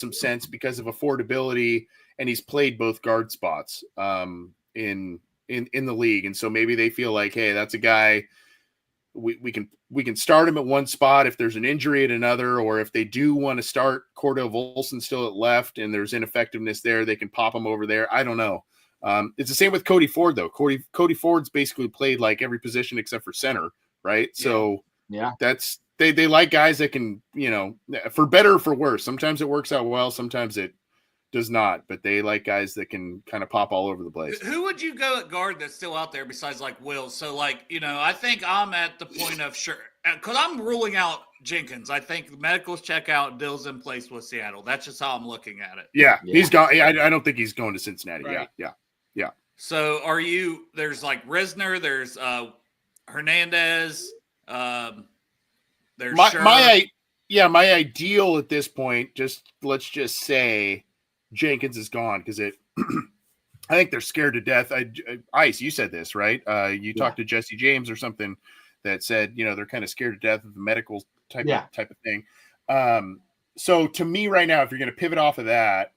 some sense because of affordability, and he's played both guard spots in the league, and so maybe they feel like, hey, that's a guy we can start him at one spot if there's an injury at another, or if they do want to start Cordell Volson still at left and there's ineffectiveness there, they can pop him over there. I don't know. It's the same with Cody Ford though. Cody Ford's basically played like every position except for center, right? Yeah. So yeah, that's they like guys that can, for better or for worse. Sometimes it works out well, sometimes it does not, but they like guys that can kind of pop all over the place. Who would you go at guard that's still out there besides like Will? So like, I think I'm at the point of sure, because I'm ruling out Jenkins. I think medicals check out, Dill's in place with Seattle. That's just how I'm looking at it. Yeah. He's gone. I don't think he's going to Cincinnati. Right. Yeah. So there's like Risner, there's Hernandez, there's my ideal at this point, let's just say Jenkins is gone because I think they're scared to death. Ice, you said this, right? You talked to Jesse James or something that said, they're kind of scared to death of the medical type of thing. So to me right now, if you're going to pivot off of that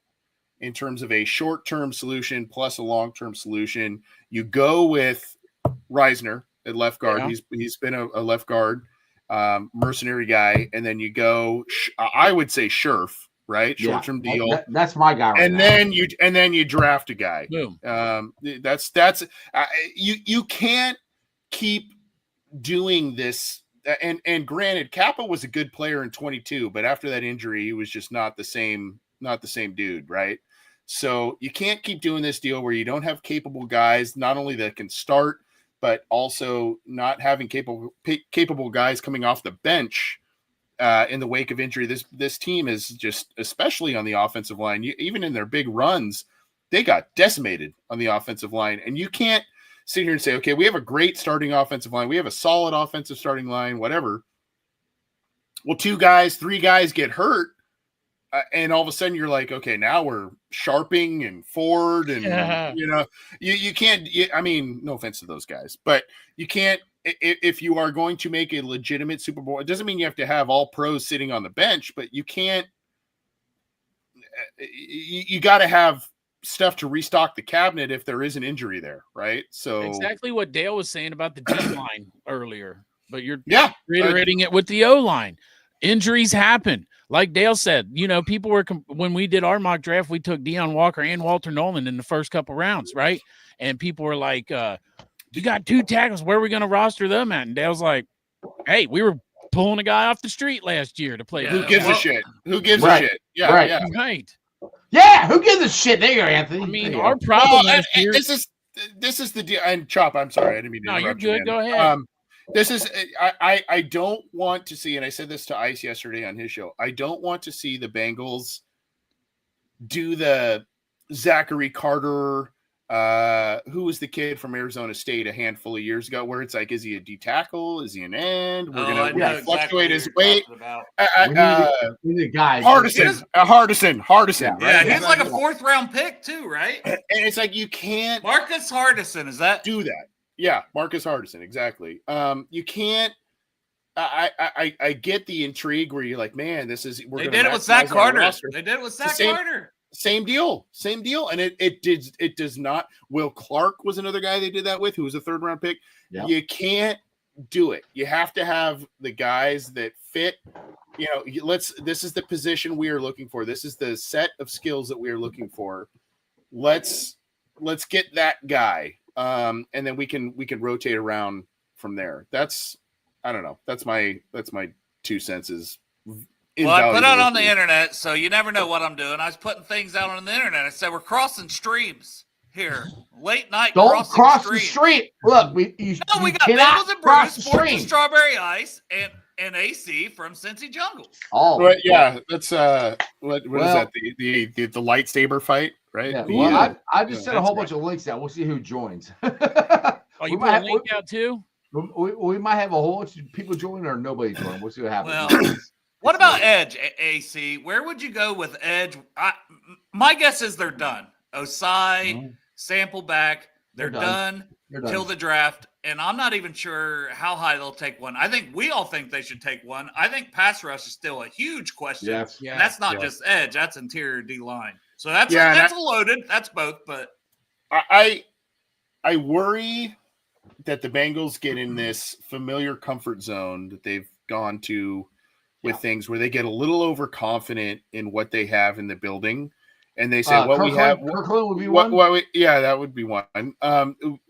in terms of a short-term solution plus a long-term solution, you go with Reisner at left guard. Yeah. He's been a left guard mercenary guy. And then you go, I would say Scherf. Right, short-term deal. That's my guy. And then you draft a guy. Boom. You can't keep doing this. And granted, Kappa was a good player in 22, but after that injury, he was just not the same dude, right? So you can't keep doing this deal where you don't have capable guys, not only that can start, but also not having capable guys coming off the bench. In the wake of injury, this team is just, especially on the offensive line, even in their big runs, they got decimated on the offensive line. And you can't sit here and say, okay, we have a great starting offensive line. We have a solid offensive starting line, whatever. Well, 2 guys, 3 guys get hurt. And all of a sudden you're like, okay, now we're Sharping and Ford and, you can't, I mean, no offense to those guys, but you can't, if you are going to make a legitimate Super Bowl, it doesn't mean you have to have all pros sitting on the bench, but you can't, you got to have stuff to restock the cabinet if there is an injury there. Right. So exactly what Dale was saying about the D line earlier, but you're reiterating it with the O line. Injuries happen. Like Dale said, people were, when we did our mock draft, we took Deion Walker and Walter Nolan in the first couple rounds. Right. And people were like, you got 2 tackles. Where are we going to roster them at? And Dale's like, hey, we were pulling a guy off the street last year to play. Yeah. Who gives a shit? Who gives a shit? Yeah, right. Yeah. Right. Yeah, who gives a shit? There you go, Anthony. I mean, our problem last year. This is the deal. And Chop, I'm sorry, I didn't mean to interrupt you. No, you're good. Go ahead. This is I don't want to see, and I said this to Ice yesterday on his show, I don't want to see the Bengals do the Zachary Carter, who was the kid from Arizona State a handful of years ago, where it's like, is he a D tackle? Is he an end? We're gonna fluctuate his weight. We need a guy. Hardison. Yeah, he's like a 4th round pick too, right? And it's like, you can't. Marcus Hardison, is that? Do that. Yeah, Marcus Hardison, exactly. You can't. I get the intrigue where you're like, man, this is. They did it with Zach Carter. Same deal, and it does not. Will Clark was another guy they did that with, who was a 3rd round pick. Yep. You can't do it. You have to have the guys that fit. This is the position we are looking for. This is the set of skills that we are looking for. Let's get that guy. And then we can rotate around from there. I don't know. That's my 2 cents. Well, I put it on the internet, so you never know what I'm doing. I was putting things out on the internet. I said we're crossing streams here, late night. Don't cross the street. Look, we got Bengals and Brews, Sports and Strawberry Ice, and AC from Cincy Jungle. Oh, but yeah, that's what is that? The lightsaber fight, right? Yeah, well, I just sent a whole bunch of links out. We'll see who joins. You put a link out too? We might have a whole bunch of people join or nobody join. We'll see what happens. Well, what about Edge, AC? Where would you go with Edge? My guess is they're done. Osai, Sample back, they're done. till the draft, and I'm not even sure how high they'll take one. I think we all think they should take one. I think pass rush is still a huge question. Yes. And that's not just edge; that's interior D line. So that's a loaded. That's both, but I worry that the Bengals get in this familiar comfort zone that they've gone to with things where they get a little overconfident in what they have in the building. And they say, "Well, we have." Kirkland would be one. That would be one.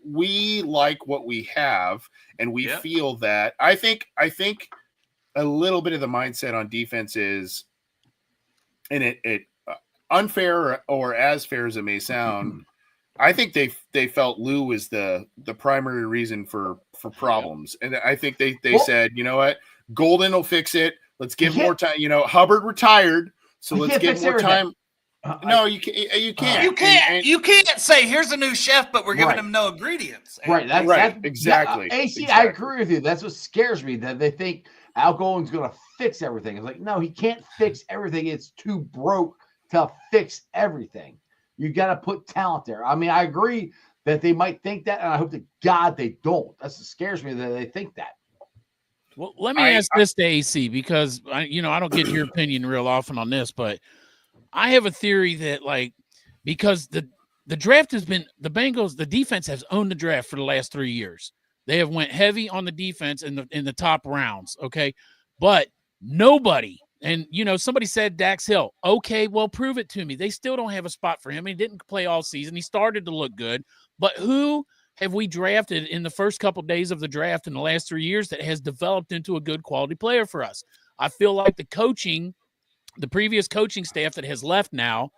We like what we have, and we feel that. I think a little bit of the mindset on defense is, and it unfair or as fair as it may sound, I think they felt Lou was the primary reason for problems, and I think they said, you know what, Golden will fix it. Let's give more time. You know, Hubbard retired, so let's give more time. No, you can't. You can't say here's a new chef, but we're giving him no ingredients. Right. Exactly. AC, I agree with you. That's what scares me. That they think Al Golden's going to fix everything. It's like, no, he can't fix everything. It's too broke to fix everything. You got to put talent there. I mean, I agree that they might think that, and I hope to God they don't. That's what scares me, that they think that. Well, let me ask this to AC, because I don't get your opinion real often on this, but I have a theory that, like, because the draft has been, the Bengals, the defense has owned the draft for the last 3 years. They have went heavy on the defense in the top rounds, okay? But nobody, and somebody said Dax Hill. Okay, well, prove it to me. They still don't have a spot for him. He didn't play all season. He started to look good, but who have we drafted in the first couple of days of the draft in the last 3 years that has developed into a good quality player for us? I feel like the previous coaching staff that has left now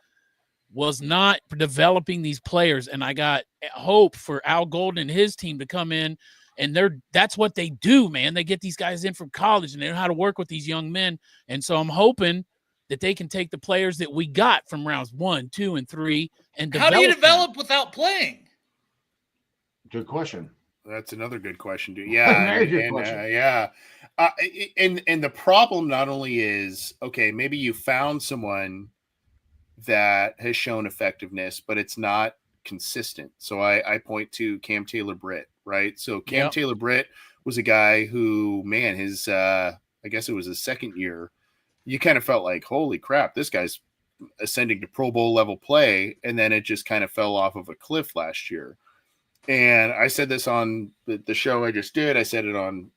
was not developing these players, and I got hope for Al Golden and his team to come in, and that's what they do, man. They get these guys in from college, and they know how to work with these young men, and so I'm hoping that they can take the players that we got from rounds 1, 2, and 3 and develop. How do you develop without playing? Good question. That's another good question, dude. Yeah, and the problem not only is, okay, maybe you found someone that has shown effectiveness, but it's not consistent. So I point to Cam Taylor-Britt, right? So Cam Taylor-Britt was a guy who, man, his I guess it was his second year. You kind of felt like, holy crap, this guy's ascending to Pro Bowl level play, and then it just kind of fell off of a cliff last year. And I said this on the show I just did. I said it on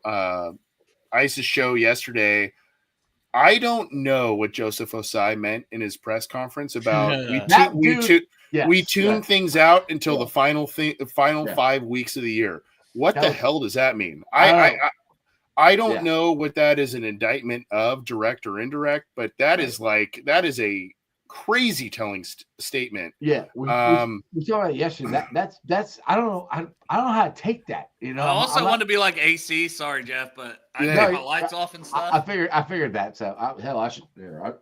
Ice's show yesterday. I don't know what Joseph Osai meant in his press conference about we tune things out until the final 5 weeks of the year. What the hell does that mean? I don't know what that is an indictment of, direct or indirect, but that is a crazy telling statement. Yeah, we saw that yesterday. That's I don't know. I don't know how to take that. I also want to be like AC. Sorry, Jeff, but I got my lights off and stuff. I figured that. So I should.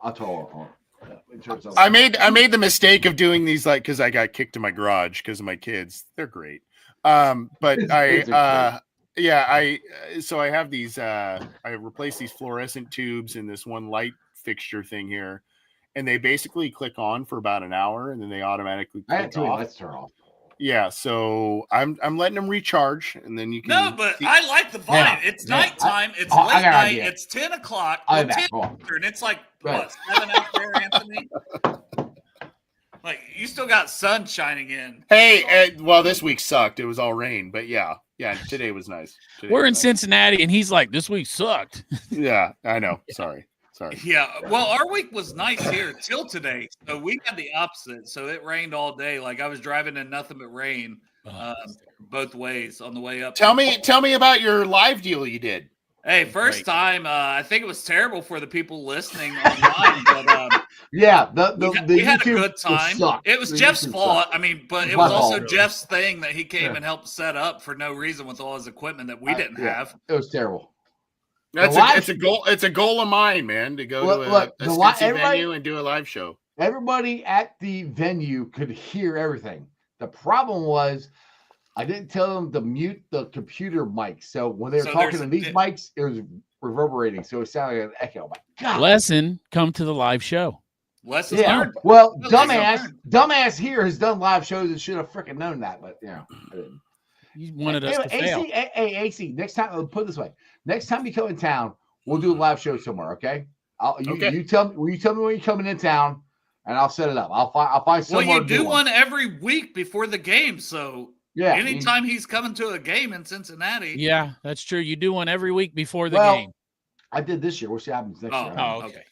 I'll tell her. I made the mistake of doing these because I got kicked in my garage because of my kids. They're great. But I have these. I replaced these fluorescent tubes in this one light fixture thing here. And they basically click on for about an hour, and then they automatically click off. Let's turn off. Yeah, so I'm letting them recharge, and then you can. No, but I like the vibe. It's nighttime. It's late night. It's 10 o'clock. And it's like what, 7 out there, Anthony? Like you still got sun shining in. Hey, well, this week sucked. It was all rain, but yeah, today was nice. We're in Cincinnati, and he's like, "This week sucked." Yeah, I know. Sorry. Yeah, well, our week was nice here till today. So we had the opposite. So it rained all day. Like I was driving in nothing but rain, both ways on the way up. Tell me about your live deal you did. Hey, first time. I think it was terrible for the people listening online, but we had a good time. It was Jeff's fault. I mean, but it was also Jeff's thing that he came and helped set up for no reason with all his equipment that we didn't have. It was terrible. It's a goal. It's a goal of mine, man, to go to a Cincy venue and do a live show. Everybody at the venue could hear everything. The problem was I didn't tell them to mute the computer mic. So when they were talking to these mics, it was reverberating. So it sounded like an echo. My God. Lesson, come to the live show. Lesson learned. Well, dumbass here has done live shows and should have freaking known that, but I didn't. You wanted us to fail. AC. Next time, put it this way: next time you come in town, we'll do a live show somewhere. Okay? You tell me. Will you tell me when you're coming in town, and I'll set it up. I'll find somewhere. Well, you do one every week before the game, so yeah. Anytime he's coming to a game in Cincinnati. Yeah, that's true. You do one every week before the game. I did this year. We'll see what happens next year. Oh, okay.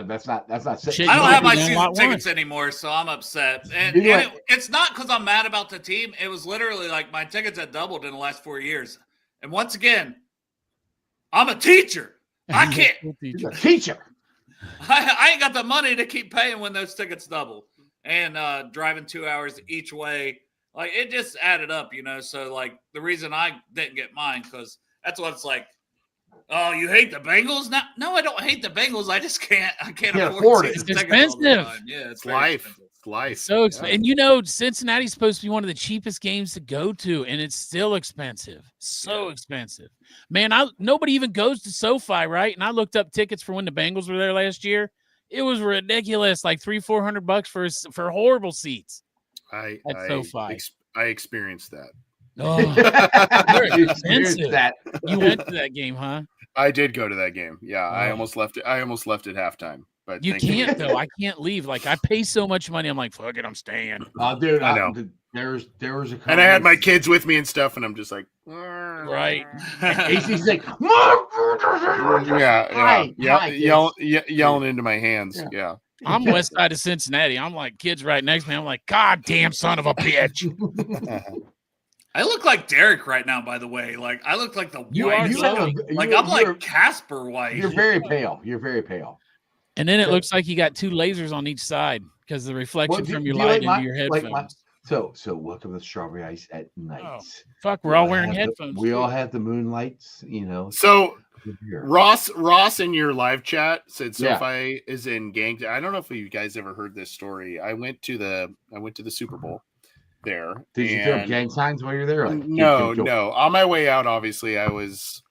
That's not. I don't have my season tickets anymore, so I'm upset. And it's not because I'm mad about the team. It was literally like my tickets had doubled in the last 4 years. And once again, I'm a teacher. I can't. He's a teacher. I ain't got the money to keep paying when those tickets double. And driving 2 hours each way, like it just added up, So like the reason I didn't get mine, because that's what it's like. Oh, you hate the Bengals? No, I don't hate the Bengals. I just can't. I can't afford it. It's expensive. Yeah, it's life. It's life. So expensive. And Cincinnati's supposed to be one of the cheapest games to go to, and it's still expensive. So expensive, man. Nobody even goes to SoFi, right? And I looked up tickets for when the Bengals were there last year. It was ridiculous, like $300-400 for horrible seats. I experienced that. Oh, expensive. You went to that game, huh? I did go to that game. Yeah, I almost left it. I almost left at halftime. But you can't though. I can't leave. Like I pay so much money. I'm like, fuck it, I'm staying. Oh, dude, I know. There was a. And I had my kids with me and stuff, and I'm just like, right. AC's like, yelling into my hands. Yeah. I'm west side of Cincinnati. I'm like, kids right next to me. I'm like, God damn son of a bitch. I look like Derek right now, by the way. Like I look like the white. I'm like Casper White. You're very pale. You're very pale. And then it looks like you got two lasers on each side because the reflection from your light into your headphones. So welcome to Strawberry Ice at night. Oh, fuck, we're all wearing headphones. We all have the moonlights, So Ross in your live chat said SoFi is in gang. I don't know if you guys ever heard this story. I went to the Super Bowl there. Did you throw gang signs while you're there? Like, no. On my way out, obviously, I was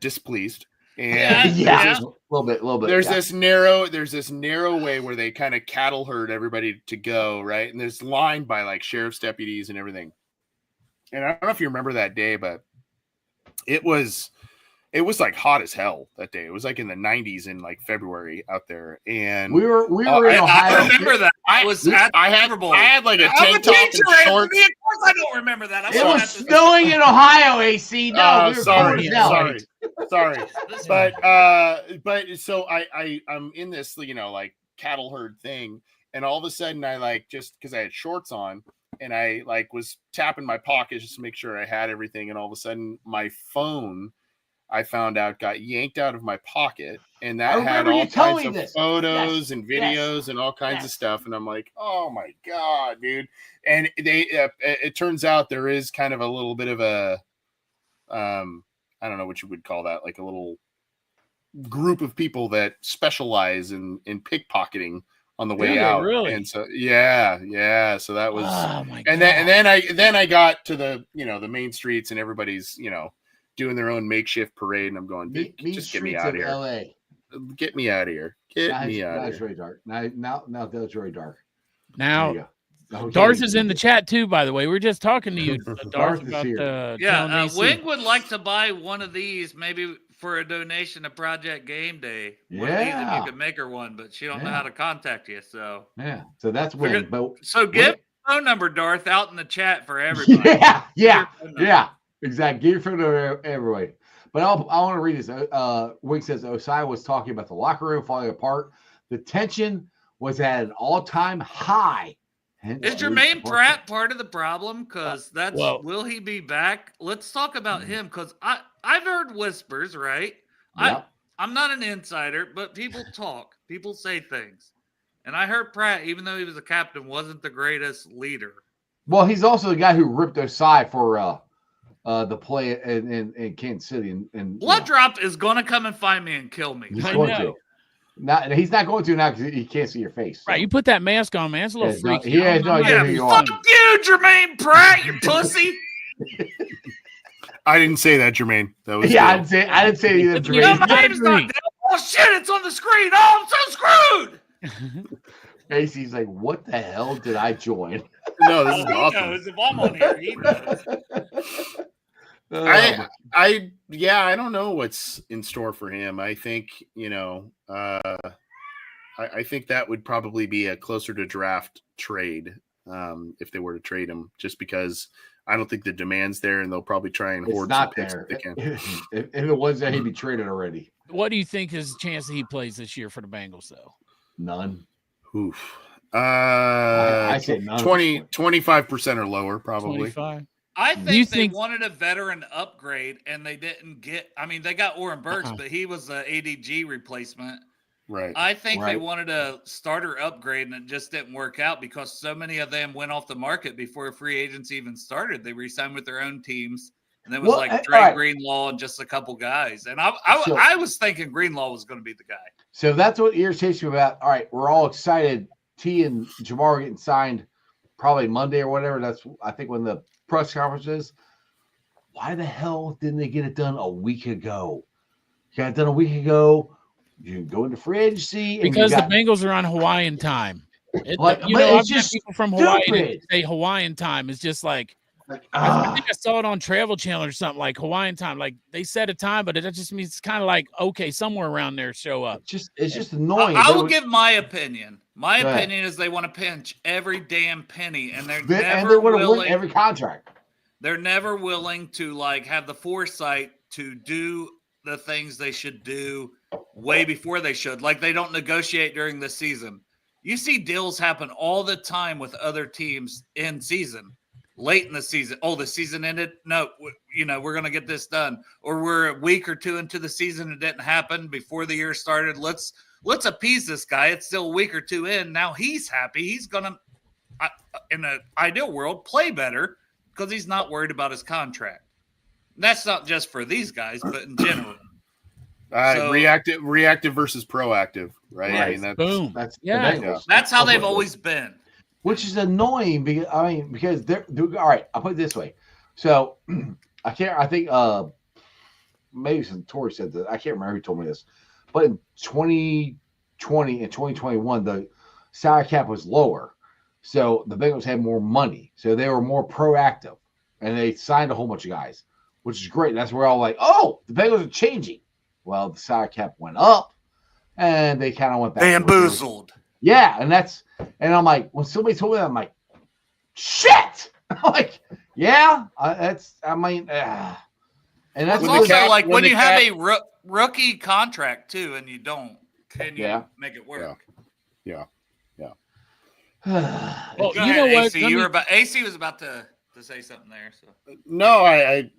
displeased. And a little bit. There's this narrow way where they kind of cattle herd everybody to go, right? And there's lined by like sheriff's deputies and everything. And I don't know if you remember that day, but it was like hot as hell that day. It was like in the 90s in like February out there, and we were in Ohio. I remember that. I had like a tank top and shorts. Of course, I don't remember that. It was snowing in Ohio, AC. No, sorry. But so I'm in this like cattle herd thing, and all of a sudden I like, just because I had shorts on, and I like was tapping my pockets just to make sure I had everything, and all of a sudden my phone, I found out, got yanked out of my pocket, and that had all kinds of photos and videos and all kinds of stuff. And I'm like, oh my God, dude. And it turns out there is kind of a little bit of a, I don't know what you would call that, like a little group of people that specialize in pickpocketing on the way out. Really? And so, yeah. So that was, and then I got to the, the main streets, and everybody's, doing their own makeshift parade, and I'm going, just get me out of here. LA. Get me out of here. Get me out of here. It's very dark. Now that's very dark. Now, Darth is in the chat too, by the way. We're just talking to you, Darth, about Wing would like to buy one of these, maybe for a donation to Project Game Day. One of these, if you could make her one, but she don't know how to contact you. So so that's Wing. So give phone number, Darth, out in the chat for everybody. Yeah. Exactly. Get your phone to everybody. But I want to read this. Wing says Osai was talking about the locker room falling apart. The tension was at an all-time high. Is Jermaine Pratt part of the problem? Because will he be back? Let's talk about him, because I've heard whispers, right? I'm not an insider, but people talk. People say things. And I heard Pratt, even though he was a captain, wasn't the greatest leader. Well, he's also the guy who ripped Osai for the play in Kansas City. And Blood Drop is going to come and find me and kill me. He's going to. He's not going to now because he can't see your face. So. Right, you put that mask on, man. It's a little freaky. He has no idea who you are. Fuck you, Jermaine Pratt, you pussy. I didn't say that, Jermaine. That was I didn't say it either, Jermaine. My name's not. Oh shit! It's on the screen. Oh, I'm so screwed. Casey's like, what the hell did I join? No, this is He awesome. knows. If I'm on here, he knows. I don't know what's in store for him. I think, I think that would probably be a closer to draft trade if they were to trade him, just because I don't think the demand's there, and they'll probably try and hoard some picks if they can. If it was there, he'd be traded already. What do you think is the chance that he plays this year for the Bengals, though? None. Oof. I say none. 25% or lower, probably. 25. I think they wanted a veteran upgrade, and they didn't get. I mean, they got Oren Burks, but he was the ADG replacement. Right. I think they wanted a starter upgrade, and it just didn't work out because so many of them went off the market before free agency even started. They re-signed with their own teams, and then it was Dre Greenlaw and just a couple guys. And I was thinking Greenlaw was going to be the guy. So that's what irritates me about. All right, we're all excited. T and Jamar are getting signed probably Monday or whatever. That's I think when the press conference is. Why the hell didn't they get it done a week ago? Got it done a week ago. You can go into free agency because the Bengals are on Hawaiian time. I've got people from Hawaii that say Hawaiian time is just like I think I saw it on Travel Channel or something like Hawaiian time. Like they set a time, but it just means it's kind of like okay, somewhere around there show up. It's just annoying. I will give my opinion. My opinion is they want to pinch every damn penny, and they're never willing every contract. They're never willing to have the foresight to do the things they should do way before they should. Like they don't negotiate during the season. You see deals happen all the time with other teams in season, late in the season. Oh, the season ended? No, we're going to get this done. Or we're a week or two into the season. It didn't happen before the year started. Let's appease this guy. It's still a week or two in. Now he's happy. He's going to, in an ideal world, play better because he's not worried about his contract. That's not just for these guys, but in general. Reactive versus proactive, right? I mean, boom. That's how they've always been. Which is annoying because they're all right. I'll put it this way. So I think maybe some Tori said that. I can't remember who told me this, but in 2020 and 2021, the salary cap was lower. So the Bengals had more money. So they were more proactive and they signed a whole bunch of guys, which is great. That's where all like, oh, the Bengals are changing. Well, the salary cap went up and they kind of went back. Bamboozled. Yeah. And I'm like, when somebody told me that, I'm like, shit. I'm like, yeah, and that's also like when you have a rookie contract too, and you don't, can you make it work? Yeah. Well, you know what? AC was about to say something there. So no,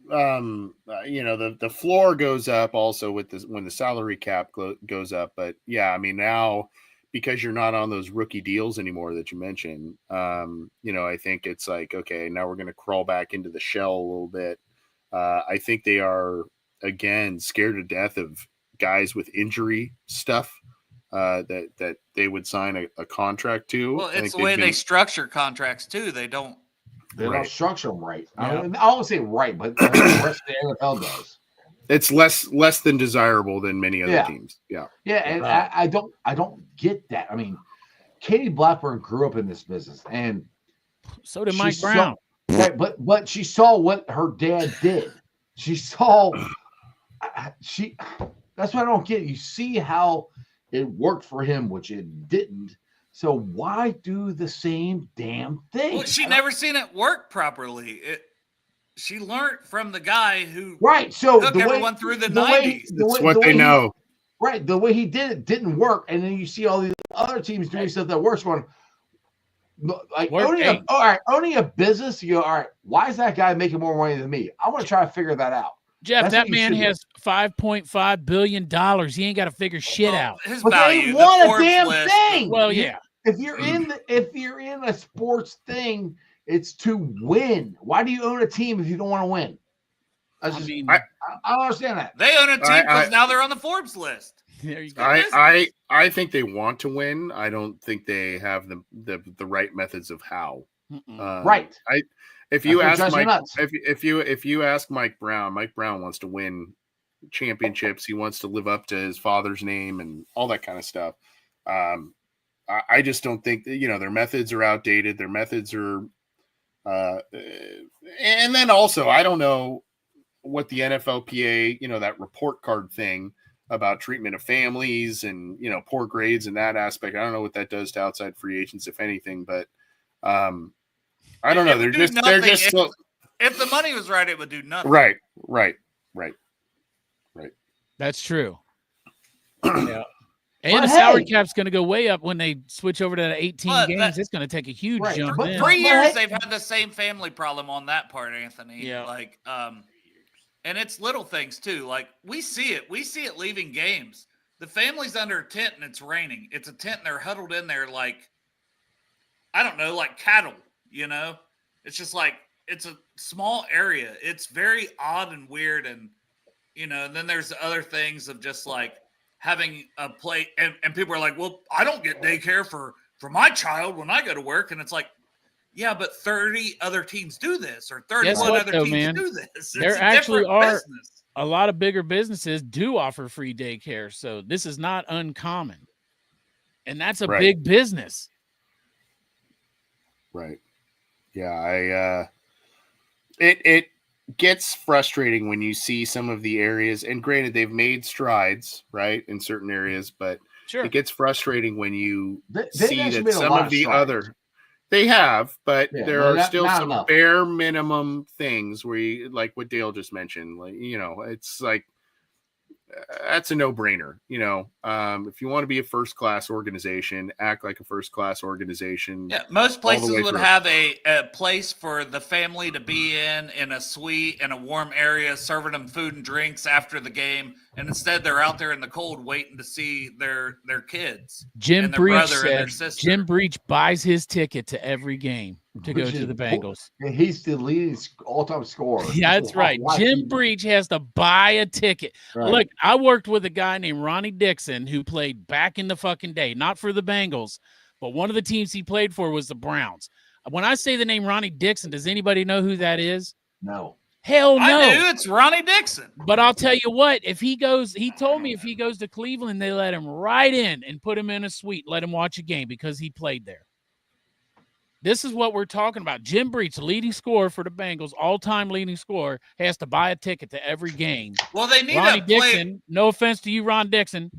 the floor goes up also with this when the salary cap goes up. But yeah, I mean now because you're not on those rookie deals anymore that you mentioned, I think it's like okay, now we're going to crawl back into the shell a little bit. I think they are again scared to death of guys with injury stuff. That they would sign a contract to. Well, it's the way they structure contracts too. They don't structure them right. Yeah. I won't say right, but the rest of the NFL does. It's less than desirable than many other teams. Yeah. Yeah, and I don't get that. I mean, Katie Blackburn grew up in this business, and so did Mike Brown. But she saw what her dad did. She saw that's what I don't get. You see how it worked for him, which it didn't. So why do the same damn thing? Well, she never seen it work properly. She learned from the guy who So took everyone through the 90s. That's what they know. The way he did it didn't work. And then you see all these other teams doing stuff that works for them. Like owning a business, you go, all right, why is that guy making more money than me? I want to try to figure that out. Jeff, that man has $5.5 billion. He ain't got to figure shit out. His but value, they want a damn thing. Well, yeah. If you're in a sports thing, it's to win. Why do you own a team if you don't want to win? I don't understand that. They own a team because now they're on the Forbes list. There you go. I think they want to win. I don't think they have the right methods of how. Right. If you ask Mike, if you ask Mike Brown wants to win championships. He wants to live up to his father's name and all that kind of stuff. I just don't think that, their methods are outdated. Their methods are And then also, I don't know what the NFLPA, that report card thing about treatment of families and, poor grades and that aspect. I don't know what that does to outside free agents, if anything, but I don't know. They're just slow. If the money was right, it would do nothing. Right. That's true. Yeah. And the salary cap's going to go way up when they switch over to 18 games. It's going to take a huge jump. For 3 years, they've had the same family problem on that part, Anthony. Yeah. And it's little things too. Like we see it leaving games. The family's under a tent and it's raining. It's a tent and they're huddled in there like, I don't know, like cattle, It's just like, it's a small area. It's very odd and weird. And, and then there's other things of just like having a play. And people are like, well, I don't get daycare for my child when I go to work. And it's like, yeah, but 30 other teams do this, or 31 other teams do this. It's there actually are a lot of bigger businesses do offer free daycare. So this is not uncommon. And that's a big business. Right. Yeah. It gets frustrating when you see some of the areas, and granted, they've made strides, right, in certain areas, but it gets frustrating when you see that some of the other. They have, but there are still some bare minimum things where you, like what Dale just mentioned, like, it's like, that's a no-brainer. If you want to be a first-class organization, act like a first-class organization. Yeah, most places would have a place for the family to be in a suite in a warm area, serving them food and drinks after the game, and instead they're out there in the cold waiting to see their kids. Jim Breach said Jim Breach buys his ticket to every game to go to the Bengals. And he's the leading all-time scorer. Yeah, that's right. Jim Breach has to buy a ticket. Right. Look, I worked with a guy named Ronnie Dixon who played back in the fucking day, not for the Bengals, but one of the teams he played for was the Browns. When I say the name Ronnie Dixon, does anybody know who that is? No. Hell no. I do. It's Ronnie Dixon. But I'll tell you what, he told me if he goes to Cleveland, they let him right in and put him in a suite, let him watch a game because he played there. This is what we're talking about. Jim Breach, leading scorer for the Bengals, all-time leading scorer, has to buy a ticket to every game. Well, they need Ronnie Dixon. No offense to you, Ron Dixon.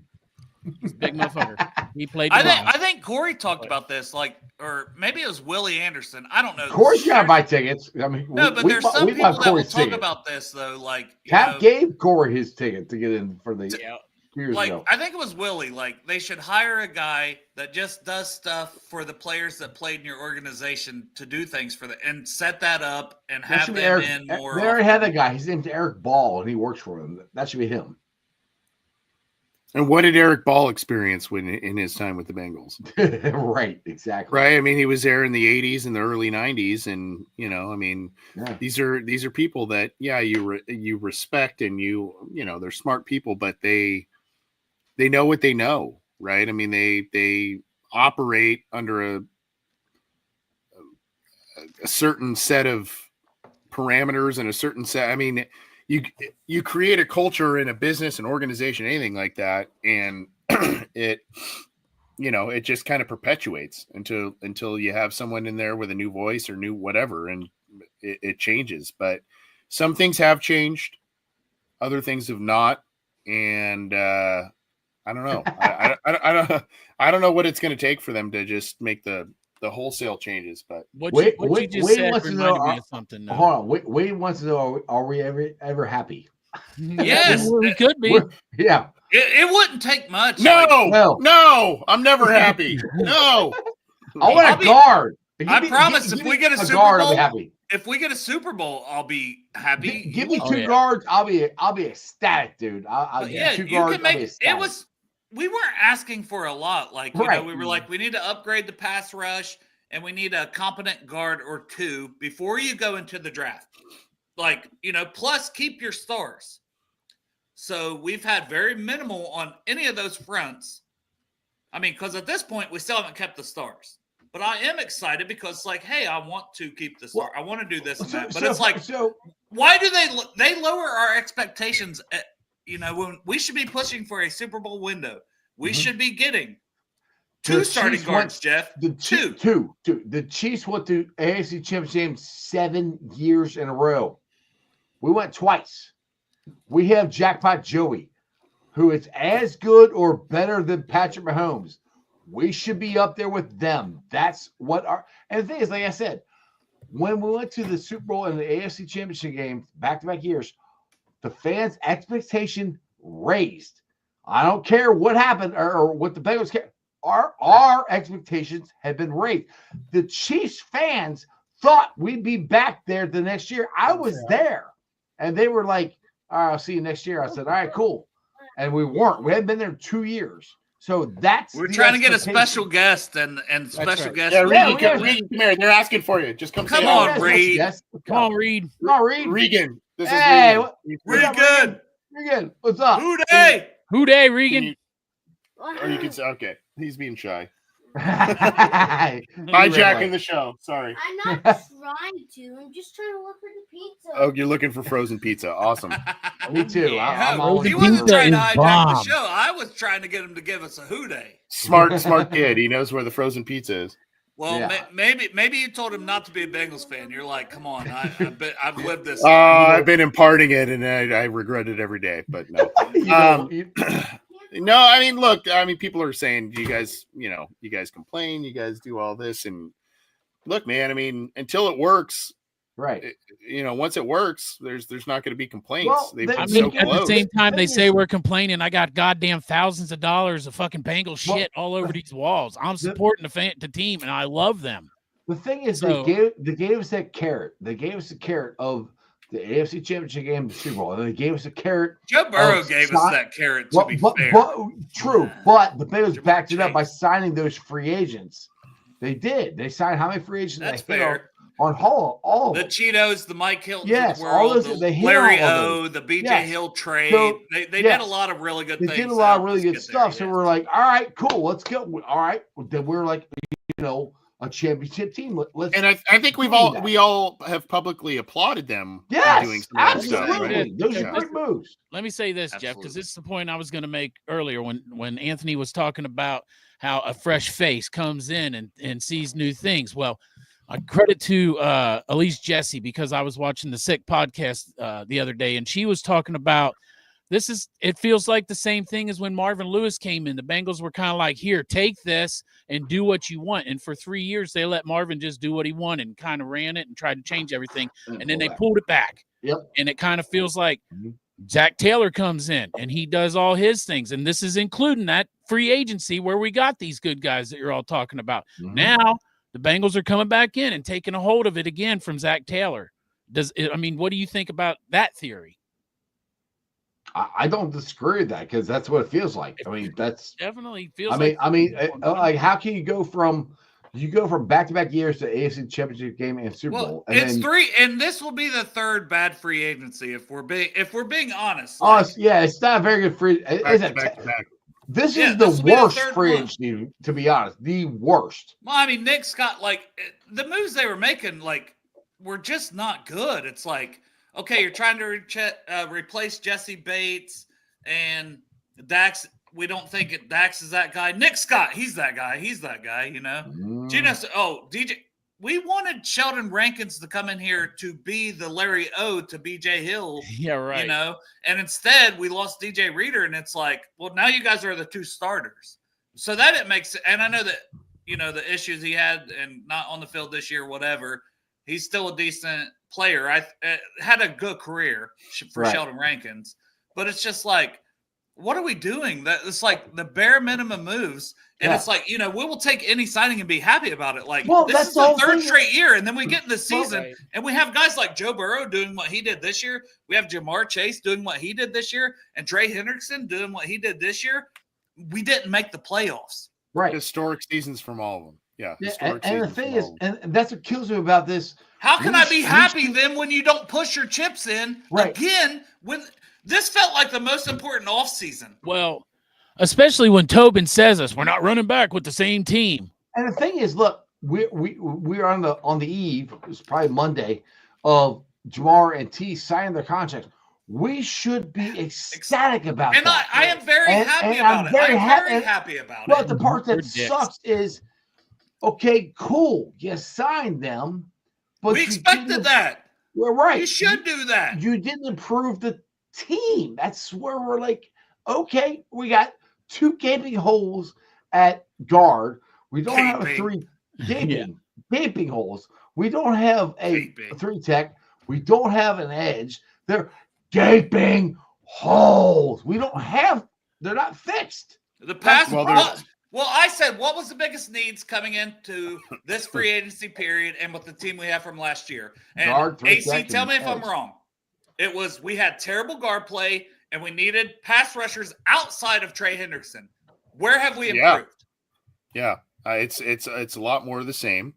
He's a big motherfucker. He played. I think Corey talked about this, or maybe it was Willie Anderson. I don't know. Corey's got to buy tickets. I mean, there's some people that will talk about this though. Like Cap gave Corey his ticket to get in for the. Years ago. I think it was Willie. Like they should hire a guy that just does stuff for the players that played in your organization to do things for them and set that up and have them in more. They already had that guy. His name's Eric Ball, and he works for them. That should be him. And what did Eric Ball experience in his time with the Bengals? Right, exactly. Right. I mean, he was there in the 80s and the early 90s, and these are people that you respect, and they're smart people, but they know what they know, right? I mean, they operate under a certain set of parameters and a certain set. I mean, you create a culture in a business, an organization, anything like that, and it just kind of perpetuates until you have someone in there with a new voice or new whatever, and it changes. But some things have changed, other things have not, and I don't know. I don't know what it's going to take for them to just make the wholesale changes. But what you just said reminded me of something. Hold on. Wade wants to know: are we ever happy? Yes, we could be. Yeah. It wouldn't take much. No, I'm never happy. No. I want a guard. I promise if we get a Super Bowl, I'll be happy. If we get a Super Bowl, I'll be happy. Give me two guards. I'll be ecstatic, dude. I'll two guards. Can make it was. We weren't asking for a lot. Like, we were like, we need to upgrade the pass rush and we need a competent guard or two before you go into the draft. Like, plus keep your stars. So we've had very minimal on any of those fronts. I mean, because at this point, we still haven't kept the stars. But I am excited because, like, hey, I want to keep the star. I want to do this and that. But it's like, why do they lower our expectations when we should be pushing for a Super Bowl window? We should be getting Two starting guards, Jeff. Two. The Chiefs went to AFC Championship game 7 years in a row. We went twice. We have Jackpot Joey, who is as good or better than Patrick Mahomes. We should be up there with them. That's what and the thing is, like I said, when we went to the Super Bowl and the AFC Championship game back-to-back years, the fans' expectation raised. I don't care what happened or what the Bengals care. Our expectations have been raised. The Chiefs fans thought we'd be back there the next year. I was there, and they were like, "All right, I'll see you next year." I said, "All right, cool," and we weren't. We hadn't been there 2 years, so we're trying to get a special guest and special guest. Yeah, Reed, come here. They're asking for you. Just come. Come on, Reed. Come on, Reed. Come on, Reed. Regan. This is Regan. Regan, what's up? Who day, Regan? Or you can say, okay, he's being shy. Hijacking the show. Sorry. I'm not trying to. I'm just trying to look for the pizza. Oh, you're looking for frozen pizza. Awesome. Me too. Yeah, he wasn't trying to hijack the show. I was trying to get him to give us a who day. Smart kid. He knows where the frozen pizza is. Well, yeah. maybe you told him not to be a Bengals fan. You're like, come on, I've lived this. I've been imparting it, and I regret it every day. But no. No, I mean, look, people are saying you guys complain, you guys do all this, and look, man, I mean, until it works, right? Once it works, there's not going to be complaints. Well, at the same time, they say we're complaining. I got goddamn thousands of dollars of fucking Bengal shit all over these walls. I'm supporting the team, and I love them. The thing is, they gave us that carrot. They gave us the carrot of the AFC Championship game, the Super Bowl, and they gave us a carrot. Joe Burrow gave us that carrot. To be fair, true. But the Bengals backed it up by signing those free agents. They did. They signed how many free agents? That's fair. On all the Cheetos, the Mike Hilton, yes, all those, the Larry O, the BJ Hill trade. So, they did a lot of really good things. They did a lot of really good stuff. So we're like, all right, cool, let's go. All right, then we're like, a championship team. And I think we all have publicly applauded them. Yes, doing absolutely. Those are great moves. Let me say this, Jeff, because this is the point I was going to make earlier when Anthony was talking about how a fresh face comes in and sees new things. Well, I credit to Elise Jesse, because I was watching the Sick podcast the other day, and she was talking about it feels like the same thing as when Marvin Lewis came in. The Bengals were kind of like, here, take this and do what you want. And for 3 years, they let Marvin just do what he wanted and kind of ran it and tried to change everything. And then they pulled it back. Yep. And it kind of feels like Zach Taylor comes in and he does all his things. And this is including that free agency where we got these good guys that you're all talking about. Mm-hmm. Now the Bengals are coming back in and taking a hold of it again from Zach Taylor. What do you think about that theory? I don't disagree with that, because that's what it feels like. I mean, that's definitely feels. Like how can you go from back-to-back years to AFC Championship game and Super Bowl? And it's three, and this will be the third bad free agency if we're being honest. It's not a very good free. This is the worst free agency, to be honest. The worst. Well, I mean, Nick Scott, the moves they were making, were just not good. It's like, okay, you're trying to replace Jesse Bates and Dax. We don't think Dax is that guy. Nick Scott, he's that guy. DJ. We wanted Sheldon Rankins to come in here to be the Larry O to BJ Hill. Yeah, right. And instead we lost DJ Reader, and it's like, well, now you guys are the two starters. So that it makes, and I know that, the issues he had and not on the field this year, whatever, he's still a decent player. I had a good career for Sheldon Rankins, but it's just like, what are we doing? That it's like the bare minimum moves, and it's like, we will take any signing and be happy about it. This is the third straight year, and then we get in the season, and we have guys like Joe Burrow doing what he did this year. We have Jamar Chase doing what he did this year, and Trey Hendrickson doing what he did this year. We didn't make the playoffs. Right, historic seasons from all of them. Yeah, and the thing is, and that's what kills me about this. How can I be happy then when you don't push your chips in again? When this felt like the most important offseason. Well, especially when Tobin says we're not running back with the same team. And the thing is, look, we're on the eve. It's probably Monday of Jamar and T signing their contracts. We should be ecstatic about and that. I am very happy about it. I'm very happy about it. But the part that sucks is, okay, cool, you signed them, but we expected that. We're right. You should do that. You didn't improve the team. That's where we're like, okay, we got 2 gaping holes at guard. We don't have a 3 gaping holes. We don't have a 3 tech. We don't have an edge. They're gaping holes. We don't have. They're not fixed. The past. Well, I said, what was the biggest needs coming into this free agency period and with the team we have from last year? And guard, AC, tell me if I'm wrong. It was we had terrible guard play and we needed pass rushers outside of Trey Hendrickson. Where have we improved? Yeah, it's a lot more of the same.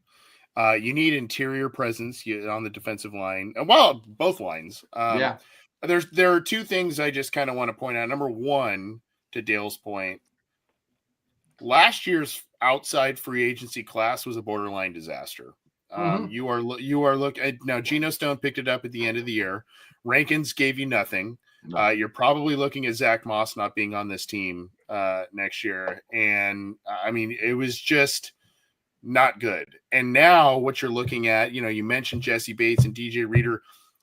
You need interior presence on the defensive line. Well, both lines. There are 2 things I just kind of want to point out. Number one, to Dale's point, last year's outside free agency class was a borderline disaster. You are looking now. Geno Stone picked it up at the end of the year. Rankins gave you nothing. You're probably looking at Zach Moss not being on this team next year, and I mean it was just not good. And now what you're looking at, you mentioned Jesse Bates and DJ Reader.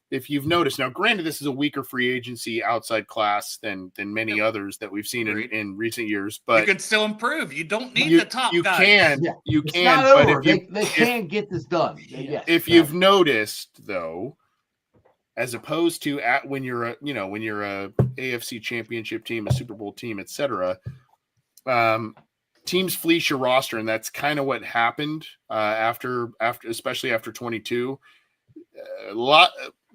If you've noticed, now granted, this is a weaker free agency outside class than many others that we've seen in recent years, but you can still improve. You don't need the top guys. You it's can, not but over. They can get this done. If you've noticed, though, as opposed to when you're a AFC championship team, a Super Bowl team, etc., teams fleece your roster, and that's kind of what happened after especially after 22.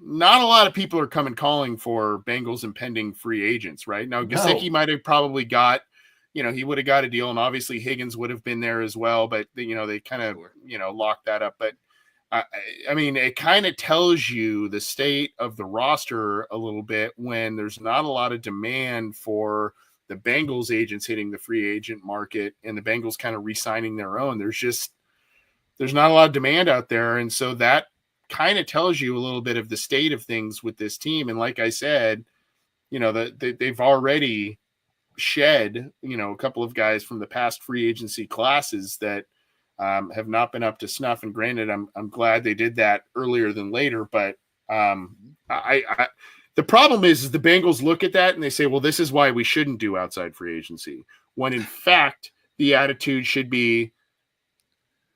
Not a lot of people are calling for Bengals impending free agents right now. Gesicki might have probably got, he would have got a deal, and obviously Higgins would have been there as well, but they kind of locked that up. But I mean, it kind of tells you the state of the roster a little bit when there's not a lot of demand for the Bengals agents hitting the free agent market and the Bengals kind of re-signing their own. There's not a lot of demand out there, and so that kind of tells you a little bit of the state of things with this team. And like I said, they've already shed, a couple of guys from the past free agency classes that have not been up to snuff. And granted, I'm glad they did that earlier than later, but the problem is the Bengals look at that and they say, well, this is why we shouldn't do outside free agency. When in fact, the attitude should be,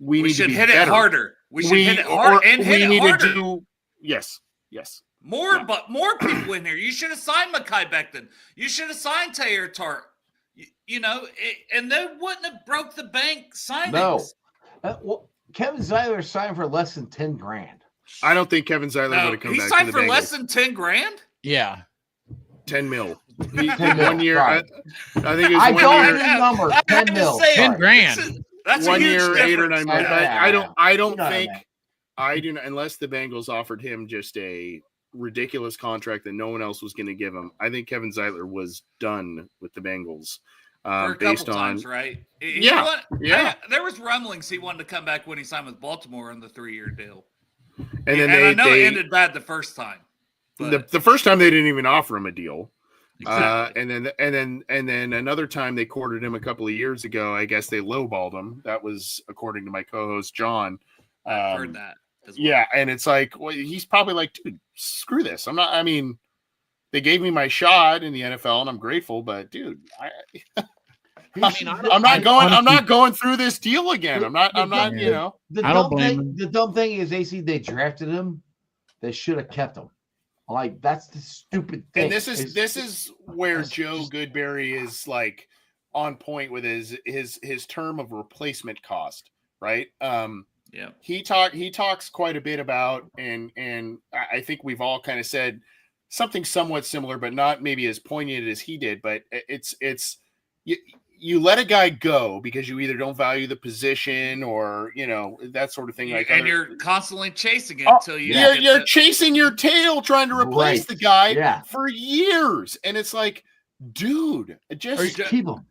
we should hit it harder. We should hit it hard and hit it harder. Yes. But more people in here. You should have signed Mekhi Becton. You should have signed Taylor Tart. And they wouldn't have broke the bank signings. No. Kevin Zeiler signed for less than $10,000. I don't think Kevin Zeiler would have come back to the Bengals. He signed for less than $10,000? Yeah. 10 mil. 1 year. Right. I think it was I 1 don't year. know the number. 10 mil. $10,000. That's 1 a huge year, difference. 8 or 9 months. I don't think. That. I do not, unless the Bengals offered him just a ridiculous contract that no one else was going to give him. I think Kevin Zeiler was done with the Bengals. For a based couple on times, right? There was rumblings he wanted to come back when he signed with Baltimore on the 3-year deal. And then I know it ended bad the first time. But the first time they didn't even offer him a deal. Exactly. And then another time they courted him a couple of years ago. I guess they lowballed him. That was according to my co-host John. I've heard that as well. Yeah, and it's like, well, he's probably like, dude, screw this. They gave me my shot in the NFL, and I'm grateful, but dude, I'm not going through this deal again. The dumb thing is, AC, they drafted him. They should have kept him. Like, that's the stupid thing. And this is where Joe Goodberry is like on point with his term of replacement cost, right? Yeah. He talks quite a bit about, and I think we've all kind of said something somewhat similar, but not maybe as poignant as he did. But it's you let a guy go because you either don't value the position or that sort of thing. You're constantly chasing it until you're chasing your tail trying to replace the guy for years, and it's like, dude, just keep him.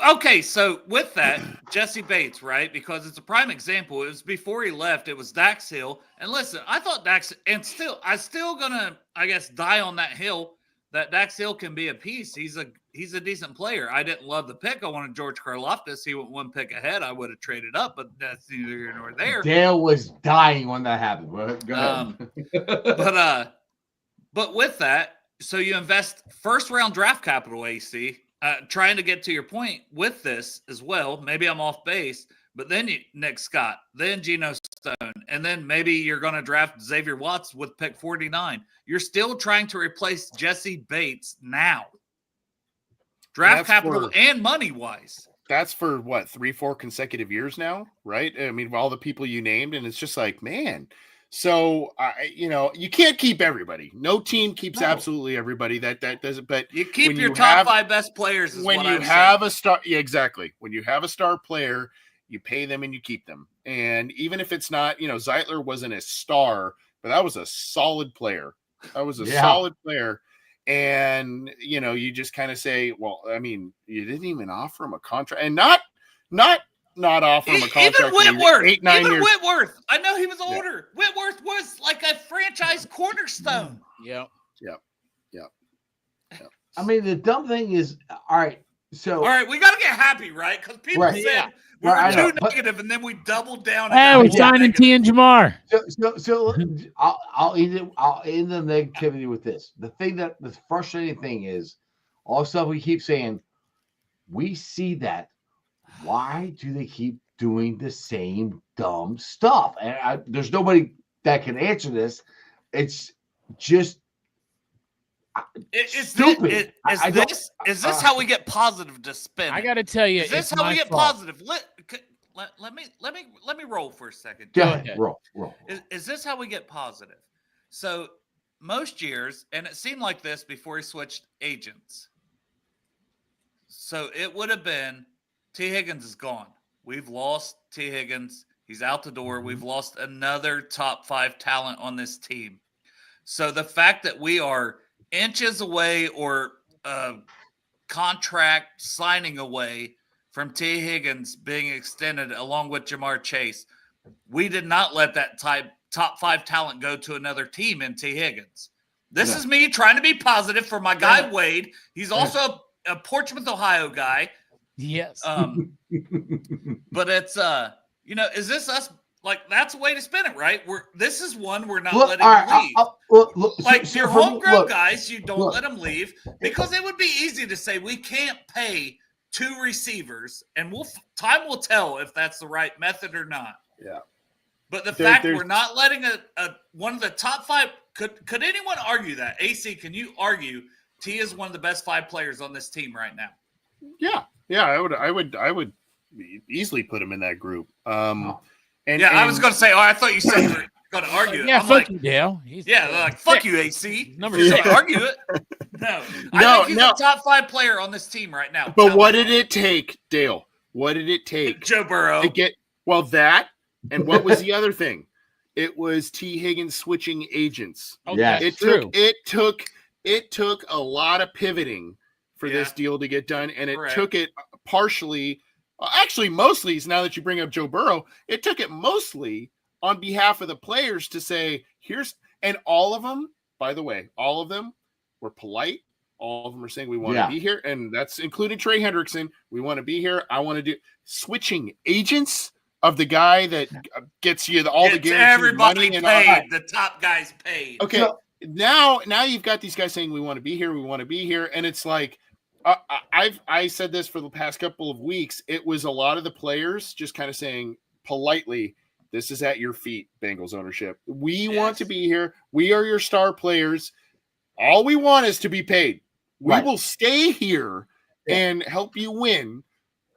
Okay, so with that, Jesse Bates, right? Because it's a prime example. It was before he left. It was Dax Hill. And listen, I thought Dax, and I still gonna, I guess, die on that hill that Dax Hill can be a piece. He's a decent player. I didn't love the pick. I wanted George Karlaftis. He went one pick ahead. I would have traded up, but that's neither here nor there. Dale was dying when that happened. Go ahead. But with that, so you invest first round draft capital, AC. Trying to get to your point with this as well. Maybe I'm off base, but then Nick Scott, then Geno Stone, and then maybe you're going to draft Xavier Watts with pick 49. You're still trying to replace Jesse Bates now. Draft capital and money-wise. That's for what, 3-4 consecutive years now, right? I mean, all the people you named, and it's just like, man. So, you can't keep everybody. No team keeps absolutely everybody. That doesn't. But you keep your top 5 best players. When you have a star, exactly. When you have a star player, you pay them and you keep them. And even if it's not, Zeitler wasn't a star, but that was a solid player. That was a solid player. And you just kind of say, well, I mean, you didn't even offer him a contract, and not offer him a contract. Even Whitworth, Whitworth. I know he was older. Yeah. Whitworth was like a franchise cornerstone. Yeah. I mean, the dumb thing is, all right, we got to get happy, right? Because people said we were too negative, and then we doubled down. Hey, we're signing T and Jamar. So I'll end the negativity with this. The frustrating thing is, all the stuff we keep saying, we see that. Why do they keep doing the same dumb stuff? And there's nobody that can answer this. It's just stupid. Is this how we get positive to spin? I got to tell you, is this how we get positive? Let me roll for a second. Go ahead. Roll. Is this how we get positive? So most years, and it seemed like this before he switched agents. So it would have been. T. Higgins is gone. We've lost T. Higgins. He's out the door. We've lost another top 5 talent on this team. So the fact that we are inches away or contract signing away from T. Higgins being extended along with Jamar Chase, we did not let that top 5 talent go to another team in T. Higgins. This is me trying to be positive for my guy, Wade. He's also a Portsmouth, Ohio guy. Yes. But it's is this us? Like, that's a way to spin it, right? This is one we're not letting leave. Your homegrown guys, you don't let them leave, because it would be easy to say we can't pay 2 receivers, and time will tell if that's the right method or not. Yeah. But the fact we're not letting one of the top 5, could anyone argue that? AC, can you argue T is one of the best 5 players on this team right now? Yeah, I would easily put him in that group. I was going to say, I thought you said you were going to argue it. Yeah, fuck you, Dale. Fuck you, AC. Argue it. No, I think he's the top 5 player on this team right now. But what did it take, Dale? What did it take? Joe Burrow. To get that, and what was the other thing? It was T. Higgins switching agents. Okay, it took a lot of pivoting for this deal to get done, and it took it partially, actually mostly, now that you bring up Joe Burrow, it took it mostly on behalf of the players to say, and all of them, by the way, all of them were polite. All of them are saying, we want to be here, and that's including Trey Hendrickson. We want to be here. I want to do switching agents of the guy that gets you all the guaranteed everybody money paid. The top guys paid. Okay, now you've got these guys saying we want to be here, and it's like, I said this for the past couple of weeks. It was a lot of the players just kind of saying politely, this is at your feet, Bengals ownership. We want to be here. We are your star players. All we want is to be paid. We will stay here and help you win.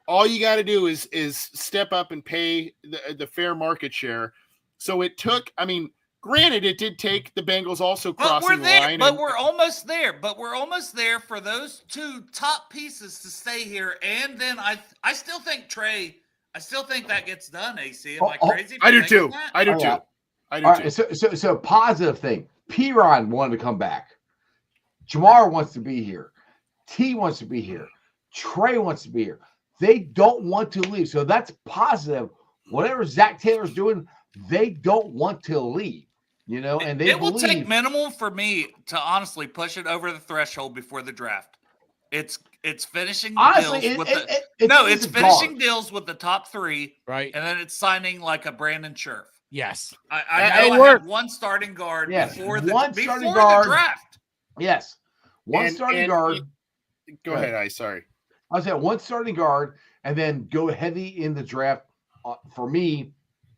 All you got to do is step up and pay the fair market share. So it took, granted, it did take the Bengals also crossing the line. But we're almost there. But we're almost there for those 2 top pieces to stay here. And then I still think Trey, that gets done, AC. Am I crazy? I do too. I do too. Right, so positive thing. P-Ron wanted to come back. Jamar wants to be here. T wants to be here. Trey wants to be here. They don't want to leave. So that's positive. Whatever Zach Taylor's doing, they don't want to leave. And they will take minimal for me to honestly push it over the threshold before the draft. It's finishing deals it's finishing deals with the top 3, right? And then it's signing like a Brandon Scherf. Yes, I know I have one starting guard before the draft. Yes, starting guard. Go ahead. Sorry. I was at one starting guard, and then go heavy in the draft. For me,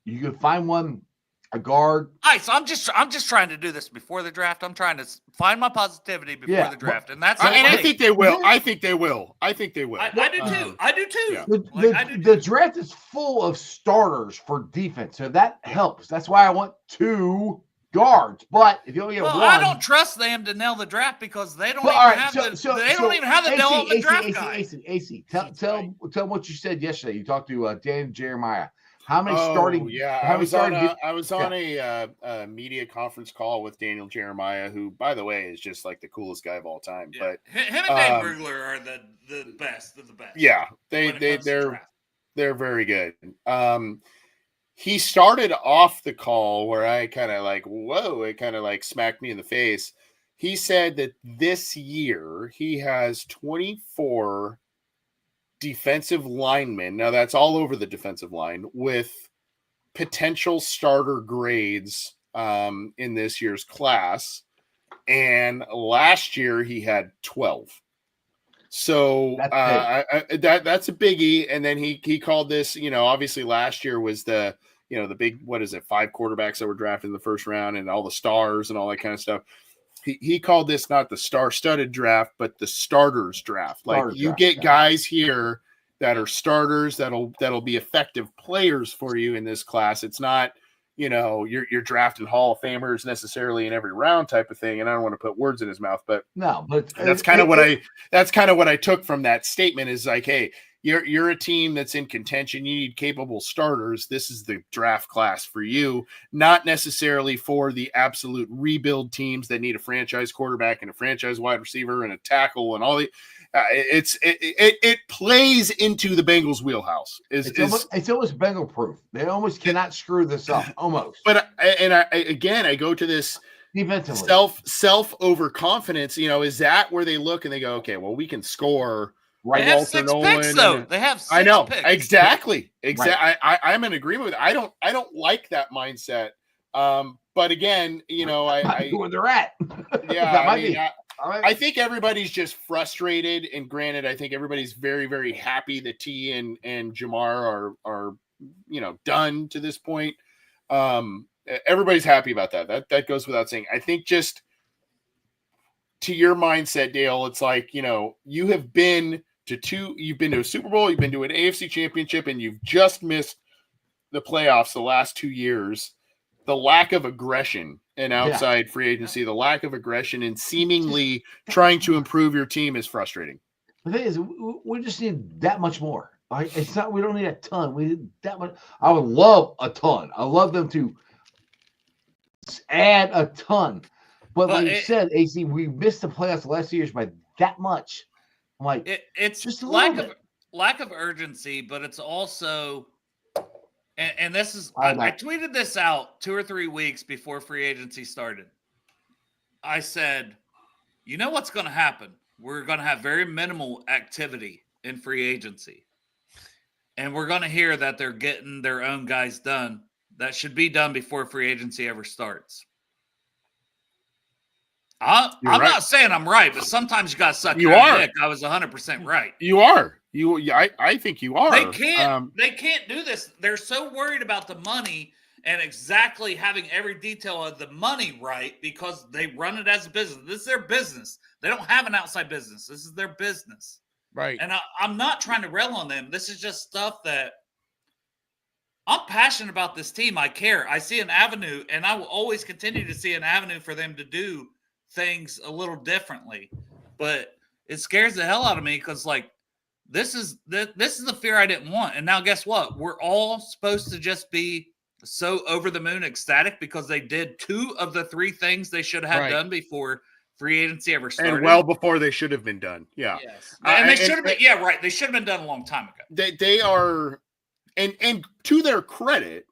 you can find a guard. All right, so I'm just trying to do this before the draft. I'm trying to find my positivity before the draft, and that's. I think they will. I think they will. I do too. I do too. Yeah. The draft is full of starters for defense, so that helps. That's why I want 2 guards. But if you only get one, I don't trust them to nail the draft because they don't have the development draft guy. AC, tell them what you said yesterday. You talked to Dan Jeremiah. How many starting? Yeah, I was on a media conference call with Daniel Jeremiah, who, by the way, is just like the coolest guy of all time. Yeah. But him and Dave Brugler are the best of the best. Yeah, they're very good. He started off the call where I kind of like, whoa, it kind of like smacked me in the face. He said that this year he has 24 defensive linemen. Now that's all over the defensive line with potential starter grades in this year's class. And last year he had 12. So that's a biggie. And then he called this, obviously last year was the big, 5 quarterbacks that were drafted in the first round and all the stars and all that kind of stuff. He called this not the star-studded draft, but the starters draft. Like you get guys here that are starters that'll be effective players for you in this class. It's not, you're drafting Hall of Famers necessarily in every round type of thing. And I don't want to put words in his mouth, but that's kind of what I took from that statement is like, hey, you're a team that's in contention. You need capable starters. This is the draft class for you, not necessarily for the absolute rebuild teams that need a franchise quarterback and a franchise wide receiver and a tackle and all the. It plays into the Bengals' wheelhouse. It's almost Bengal proof. They almost cannot screw this up. Almost. But I go to this defensively self overconfidence. Is that where they look and they go, okay, well, we can score. Right, they have 6 picks, though. They have 6 I know picks. exactly. Right. I'm in agreement with it. I don't like that mindset. But again, where they're at. Yeah, I think everybody's just frustrated. And granted, I think everybody's very, very happy that T and Jamar are done to this point. Everybody's happy about that. That goes without saying. I think just to your mindset, Dale, it's like you've been to a Super Bowl, you've been to an AFC championship, and you've just missed the playoffs the last 2 years. The lack of aggression in outside free agency, the lack of aggression and seemingly trying to improve your team is frustrating. The thing is, we just need that much more. It's not, we don't need a ton. We need that much. I would love a ton. I love them to add a ton. But like you said, AC, we missed the playoffs the last 2 years by that much. I'm like, it's just a lack of urgency, but it's also, and this is, I tweeted this out 2 or 3 weeks before free agency started. I said, you know what's going to happen? We're going to have very minimal activity in free agency. And we're going to hear that they're getting their own guys done that should be done before free agency ever starts. I'm not saying I'm right, but sometimes you got to suck your dick. I was 100% right. You are. I think you are. They can't do this. They're so worried about the money and exactly having every detail of the money right because they run it as a business. This is their business. They don't have an outside business. This is their business. Right. And I'm not trying to rail on them. This is just stuff that I'm passionate about this team. I care. I see an avenue, and I will always continue to see an avenue for them to do things a little differently. But it scares the hell out of me because, like, this is the fear I didn't want. And now guess what? We're all supposed to just be so over the moon ecstatic because they did 2 of the 3 things they should have done before free agency ever started. And well before they should have been done. Yeah. Yes. And they should have been. Yeah, right. They should have been done a long time ago. They are, and to their credit,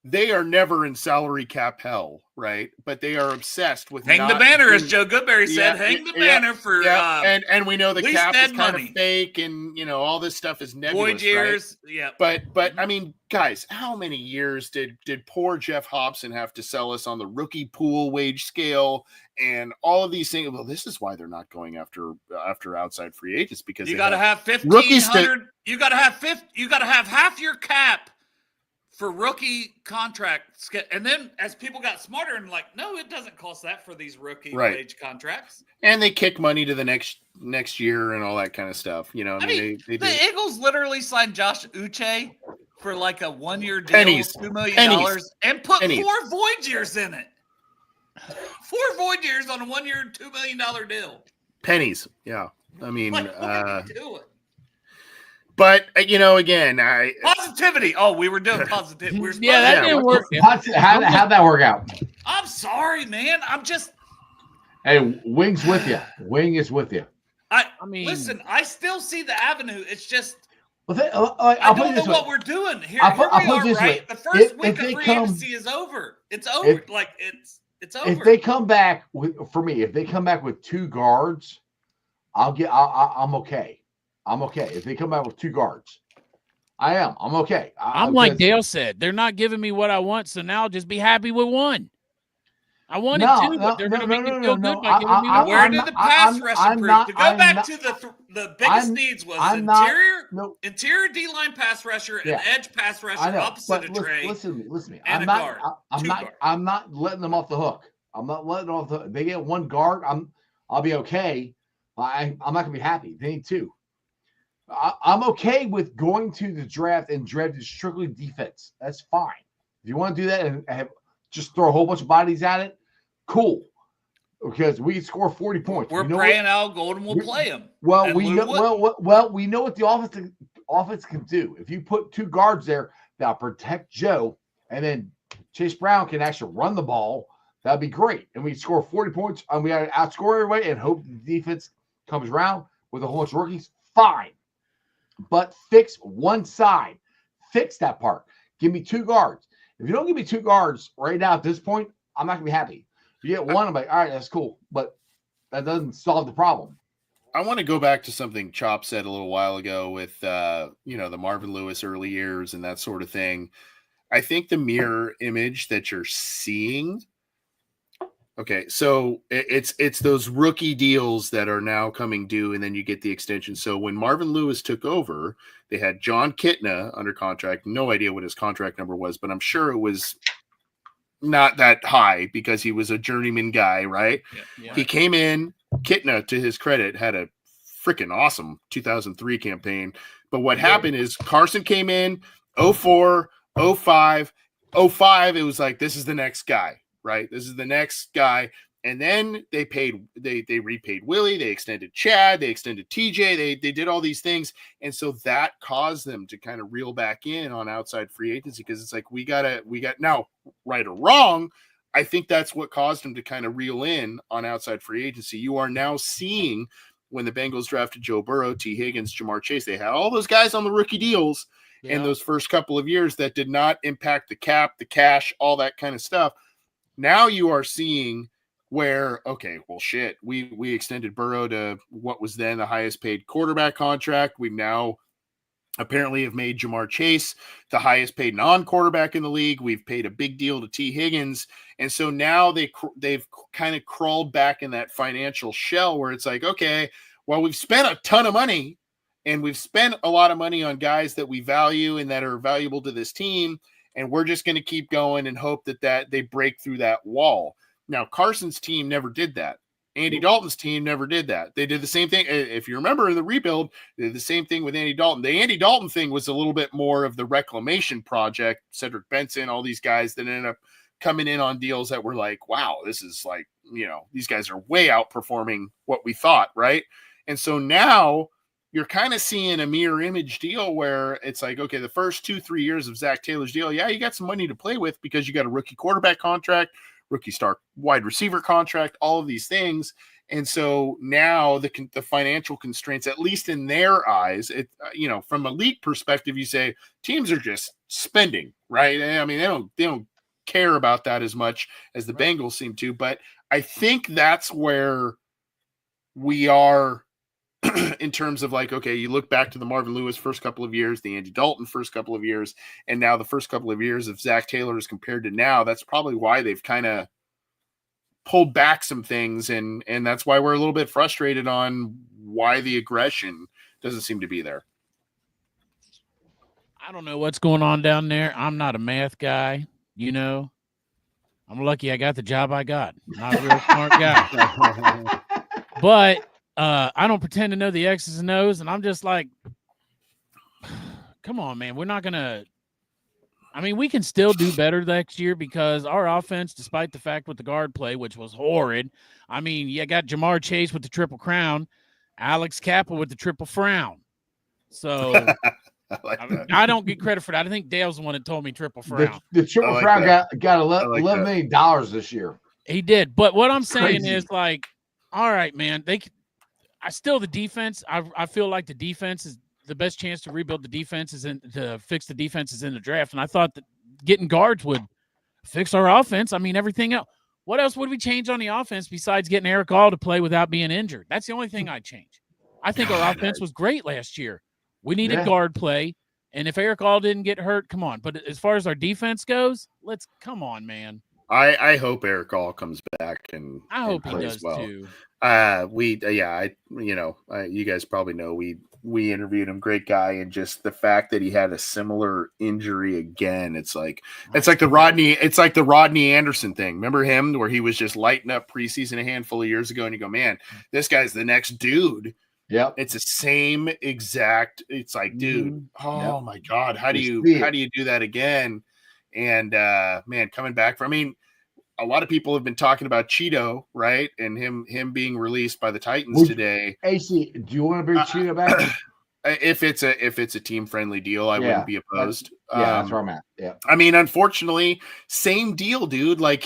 they are never in salary cap hell, right? But they are obsessed with hang the banner, as Joe Goodberry said. Hang the banner for and we know the cap is kind money. of fake, and all this stuff is nebulous. Void years, right? yeah. But I mean, guys, how many years did poor Jeff Hobson have to sell us on the rookie pool wage scale and all of these things? Well, this is why they're not going after outside free agents, because you got to have 1,500. You got to have half your cap for rookie contracts. And then as people got smarter and like, no, it doesn't cost that for these rookie wage contracts. And they kick money to the next year and all that kind of stuff. I mean, they the Eagles literally signed Josh Uche for like a 1-year deal, $2 million, and put 4 void years in it. 4 void years on a 1-year, $2 million deal. Pennies. Yeah. I mean, what are you doing? But again, positivity. Oh, we were doing positivity. That didn't work. How'd that work out? I'm sorry, man. I'm just. Hey, Wing's with you. Wing is with you. I mean, listen. I still see the avenue. It's just. Well, I don't know what we're doing here. Here we are, right? The first week of free agency is over. It's over. It's over. If they come back with 2 guards, I'm okay. I'm okay. If they come out with 2 guards, I'm okay. I'm like Dale said, they're not giving me what I want, so now I'll just be happy with 1. I wanted 2, but they're going to make me feel good by giving me 1. Where did the pass rush improve? To go back to the biggest needs was interior D-line pass rusher and edge pass rusher opposite of Trey. Listen to me. And I'm not letting them off the hook. I'm not letting them off the hook. They get 1 guard, I'll be okay. I'm not going to be happy. They need 2. I'm okay with going to the draft and drafting strictly defense. That's fine. If you want to do that and just throw a whole bunch of bodies at it, cool. Because we can score 40 points. We're praying Al Golden will play him. Well, we know what the offense can do. If you put 2 guards there that'll protect Joe, and then Chase Brown can actually run the ball, that'd be great. And we score 40 points, and we got to outscore everybody and hope the defense comes around with a whole bunch of rookies. Fine. But fix one side. Fix that part. Give me 2 guards. If you don't give me 2 guards right now at this point, I'm not going to be happy. If you get 1, I'm like, all right, that's cool. But that doesn't solve the problem. I want to go back to something Chop said a little while ago with, the Marvin Lewis early years and that sort of thing. I think the mirror image that you're seeing. Okay, so it's those rookie deals that are now coming due, and then you get the extension. So when Marvin Lewis took over, they had John Kitna under contract. No idea what his contract number was, but I'm sure it was not that high because he was a journeyman guy, right? Yeah. He came in. Kitna, to his credit, had a freaking awesome 2003 campaign. But what happened is Carson came in 04, 05. 05, it was like, this is the next guy. Right, this is the next guy, and then they repaid Willie, they extended Chad, they extended TJ, they did all these things, and so that caused them to kind of reel back in on outside free agency because it's like we got now, right or wrong, I think that's what caused them to kind of reel in on outside free agency. You are now seeing when the Bengals drafted Joe Burrow, T. Higgins, Jamar Chase, they had all those guys on the rookie deals in those first couple of years that did not impact the cap, the cash, all that kind of stuff. Now you are seeing where, okay, well, shit, we extended Burrow to what was then the highest paid quarterback contract. We now apparently have made Jamar Chase the highest paid non-quarterback in the league. We've paid a big deal to T. Higgins. And so now they've kind of crawled back in that financial shell where it's like, okay, well, we've spent a ton of money and we've spent a lot of money on guys that we value and that are valuable to this team. And we're just going to keep going and hope that they break through that wall. Now, Carson's team never did that. Andy Dalton's team never did that. They did the same thing. If you remember in the rebuild, they did the same thing with Andy Dalton. The Andy Dalton thing was a little bit more of the reclamation project. Cedric Benson, all these guys that ended up coming in on deals that were like, wow, this is like, these guys are way outperforming what we thought, right? And so now you're kind of seeing a mirror image deal where it's like, okay, the first 2-3 years of Zach Taylor's deal, yeah, you got some money to play with because you got a rookie quarterback contract, rookie star wide receiver contract, all of these things. And so now the financial constraints, at least in their eyes, from a league perspective, you say teams are just spending, right? I mean, they don't care about that as much as the Bengals seem to, but I think that's where we are in terms of like, okay, you look back to the Marvin Lewis first couple of years, the Andy Dalton first couple of years, and now the first couple of years of Zach Taylor as compared to now. That's probably why they've kind of pulled back some things, and that's why we're a little bit frustrated on why the aggression doesn't seem to be there. I don't know what's going on down there. I'm not a math guy, I'm lucky I got the job I got. Not a real smart guy. But I don't pretend to know the X's and O's, and I'm just like, come on, man. We're not going to – I mean, we can still do better next year because our offense, despite the fact with the guard play, which was horrid, I mean, you got Jamar Chase with the triple crown, Alex Kappa with the triple frown. So I don't get credit for that. I think Dale's the one that told me triple frown. The triple frown got $11 million this year. He did. But what I'm saying is, like, all right, man, the defense, I feel like the defense is the best chance to rebuild the defense to fix the defenses in the draft. And I thought that getting guards would fix our offense. I mean, everything else. What else would we change on the offense besides getting Eric All to play without being injured? That's the only thing I'd change. I think our offense was great last year. We needed guard play. And if Eric All didn't get hurt, come on. But as far as our defense goes, come on, man. I hope Eric All comes back and I hope he does well. too. You guys probably know we interviewed him, great guy, and just the fact that he had a similar injury again, it's like the Rodney Anderson thing. Remember him where he was just lighting up preseason a handful of years ago, and you go, man, this guy's the next dude. Yeah, it's the same exact. It's like, dude, my God, how do you do that again? And man, coming back from, I mean, a lot of people have been talking about Cheeto, right? And him being released by the Titans today. AC, do you want to bring Cheeto back? If it's a team friendly deal, I wouldn't be opposed. That's where I'm at. Yeah. I mean, unfortunately, same deal, dude. Like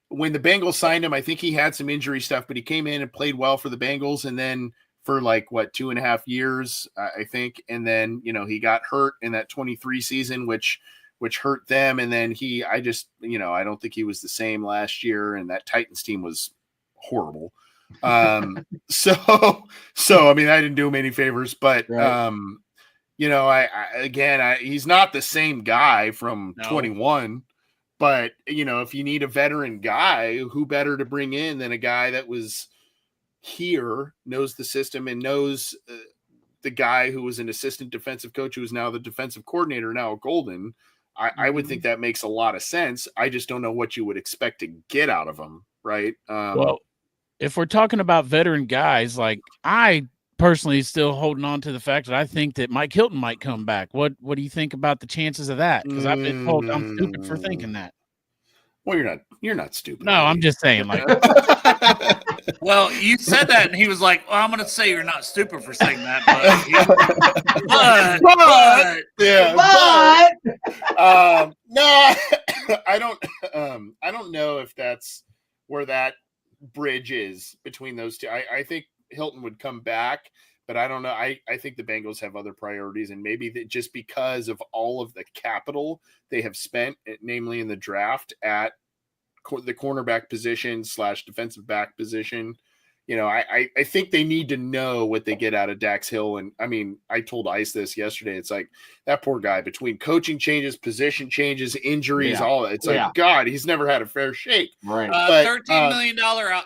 when the Bengals signed him, I think he had some injury stuff, but he came in and played well for the Bengals, and then for 2.5 years, I think, and then he got hurt in that 23 season, which hurt them. And then I don't think he was the same last year. And that Titans team was horrible. So I mean, I didn't do him any favors, but, he's not the same guy from 21, but if you need a veteran guy, who better to bring in than a guy that was here, knows the system and knows the guy who was an assistant defensive coach, who is now the defensive coordinator, now at Golden. I would think that makes a lot of sense. I just don't know what you would expect to get out of them, right? Well, if we're talking about veteran guys, like I personally still holding on to the fact that I think that Mike Hilton might come back. What do you think about the chances of that? Because I've been told I'm stupid for thinking that. Well, you're not stupid. No, I'm just saying, like. Well, you said that, and he was like, "Well, I'm going to say you're not stupid for saying that, no, I don't know if that's where that bridge is between those two. I think Hilton would come back, but I don't know. I think the Bengals have other priorities, and maybe just because of all of the capital they have spent, namely in the draft at the cornerback position / defensive back position, I think they need to know what they get out of Dax Hill. And I mean, I told Ice this yesterday. It's like that poor guy, between coaching changes, position changes, injuries, all that. It's like, God, he's never had a fair shake. Right. $13 million.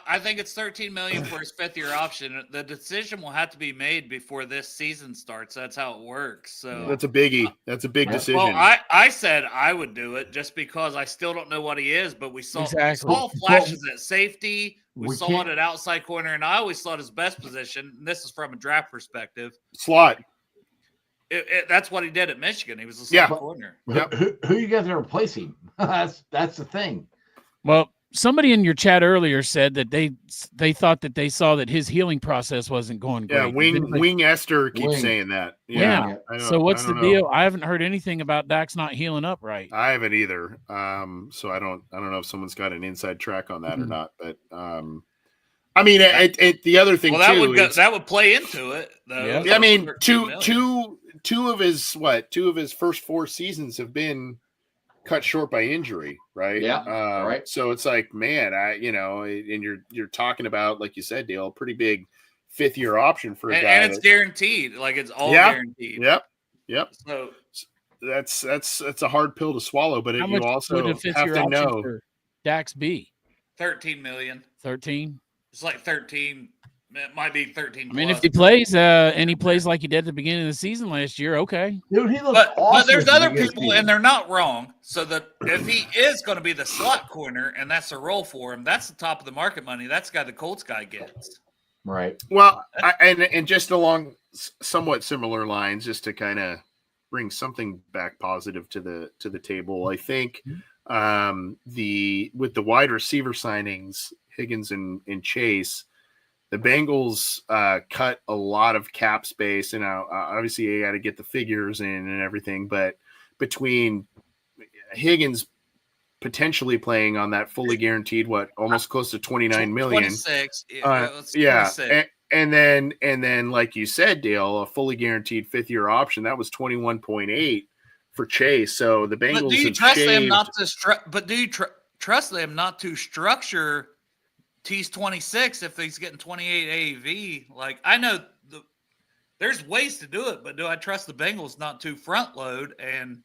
I think it's $13 million for his 5th-year option. The decision will have to be made before this season starts. That's how it works. So that's a biggie. That's a big decision. Well, I said I would do it just because I still don't know what he is, but we saw flashes at safety. We saw it at outside corner, and I always thought his best position, and this is from a draft perspective, slot. That's what he did at Michigan. He was a slot corner. Who you guys are replacing? That's the thing. Well, somebody in your chat earlier said that they thought that they saw that his healing process wasn't going great. Yeah, Wing Esther keeps saying that. Yeah. So what's the deal? I haven't heard anything about Dax not healing up right. I haven't either. So I don't know if someone's got an inside track on that or not. But I mean, the other thing that would play into it. Though. Yeah. I mean, two of his first 4 seasons have been cut short by injury, right? Yeah. Right. So it's like, man, and you're talking about, like you said, Dale, a pretty big 5th-year option for a guy, and it's guaranteed. Like it's all guaranteed. Yep. So that's a hard pill to swallow, but you also have to know. For Dax B? $13 million. 13. It's like 13. It might be 13. I mean, if he plays and he plays like he did at the beginning of the season last year, okay. Dude, he looks awesome. But there's other people, and they're not wrong. So that if he is going to be the slot corner, and that's a role for him, that's the top of the market money. That's the guy the Colts guy gets. Right. Well, and just along somewhat similar lines, just to kind of bring something back positive to the table, I think with the wide receiver signings, Higgins and Chase, the Bengals cut a lot of cap space, and obviously you got to get the figures in and everything. But between Higgins potentially playing on that fully guaranteed, almost close to $29 million, 26, yeah, and then like you said, Dale, a fully guaranteed 5th-year option that was 21.8 for Chase. So the Bengals. But do you trust them not to? But do you trust them not to structure T's 26 if he's getting 28 AAV? Like, I know there's ways to do it, but do I trust the Bengals not to front load and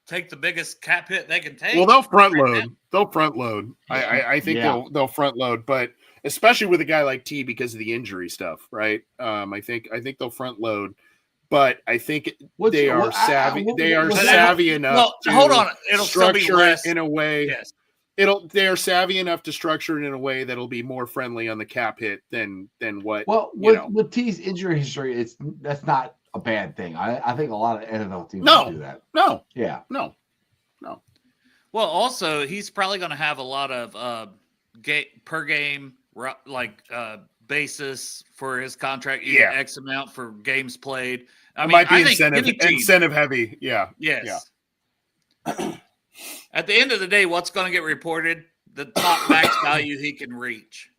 take the biggest cap hit they can take? Well, they'll front load. They'll front load. Yeah. I think they'll front load, but especially with a guy like T because of the injury stuff, right? I think they'll front load, but I think they are savvy. They are savvy enough. To hold on, it'll structure still be less. It in a way. Yes. They're savvy enough to structure it in a way that'll be more friendly on the cap hit than what. Well, with T's injury history, that's not a bad thing. I think a lot of NFL teams do that. No. Well, also he's probably going to have a lot of per game basis for his contract. X amount for games played. I might be incentive heavy. Yeah. Yes. Yeah. At the end of the day, what's going to get reported? The top max value he can reach.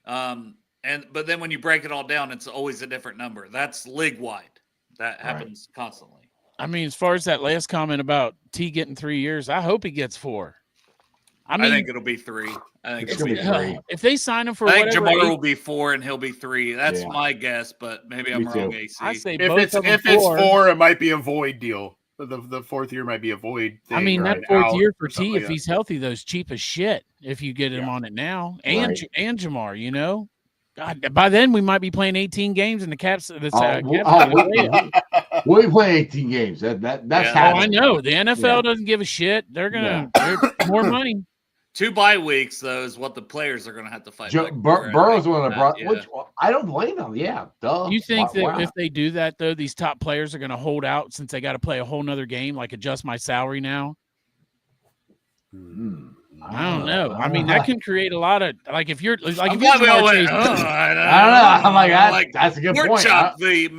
But then when you break it all down, it's always a different number. That's league wide. That happens constantly. I mean, as far as that last comment about T getting 3 years, I hope he gets 4. I think it'll be 3. I think it'll be 3. If they sign him for, I think Jamar will be 4 and he'll be 3. That's my guess, but maybe I'm wrong. AC. I say if it's 4, it might be a void deal. The 4th year might be a void thing. I mean, that 4th year for T, if he's healthy, those cheap as shit. If you get him on it now, and Jamar, God, by then we might be playing 18 games in the caps. We'll be playing 18 games. That's how I know the NFL doesn't give a shit. They're gonna more money. 2 bye weeks, though, is what the players are going to have to fight. Burrow's one of the brought, which I don't blame them. Yeah, duh. You think if they do that, though, these top players are going to hold out since they got to play a whole nother game, like adjust my salary now? I don't know. I mean, that can create a lot of if you're I don't know. I'm like, that's a good point. Pork chop, the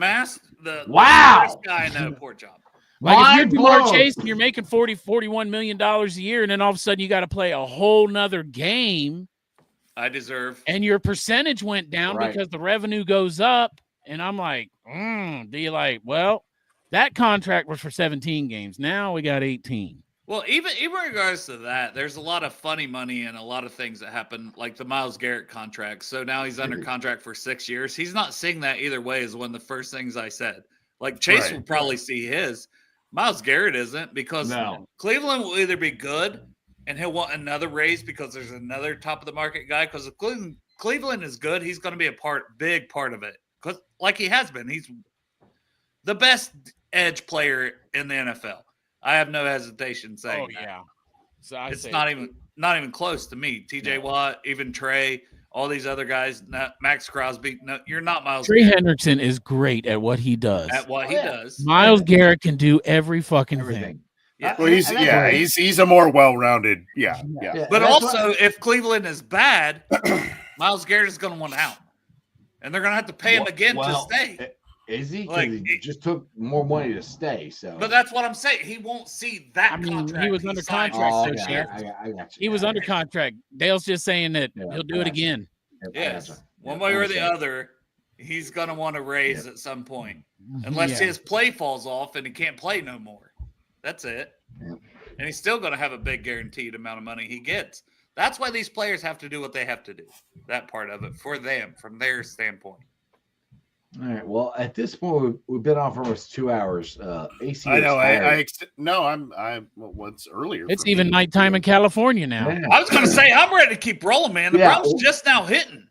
guy in that pork chop. Like if you're Jamar Chase and you're making $41 million a year, and then all of a sudden you got to play a whole nother game. I deserve. And your percentage went down because the revenue goes up. And I'm like, do you that contract was for 17 games. Now we got 18. Well, even in regards to that, there's a lot of funny money and a lot of things that happen, like the Myles Garrett contract. So now he's under contract for 6 years. He's not seeing that either way is one of the first things I said. Like Chase will probably see his. Myles Garrett isn't because Cleveland will either be good and he'll want another raise because there's another top of the market guy. Because if Cleveland is good, he's going to be big part of it. Because like he has been, he's the best edge player in the NFL. I have no hesitation saying that. Yeah, so it's not even close to me. TJ Watt, even Trey, all these other guys, Max Crosby. No, you're not Myles. Trey Hendrickson is great at what he does. He does. Myles Garrett can do everything. Yeah. Well, he's a more well-rounded. Yeah. But also, if Cleveland is bad, Myles Garrett is going to want out, and they're going to have to pay him again to stay. Is he? Because he just took more money to stay. So, but that's what I'm saying. He won't see that. Contract he was under contract. I got you. He was under contract. Dale's just saying that he'll do it again. Yes, one way or the other, he's going to want to raise at some point, unless his play falls off and he can't play no more. That's it. And he's still going to have a big guaranteed amount of money he gets. That's why these players have to do what they have to do. That part of it for them, from their standpoint. All right. Well, at this point, we've been on for almost 2 hours. AC. I know. I'm. What's earlier? It's even nighttime in California now. Yeah. I was going to say I'm ready to keep rolling, man. The Browns just now hitting.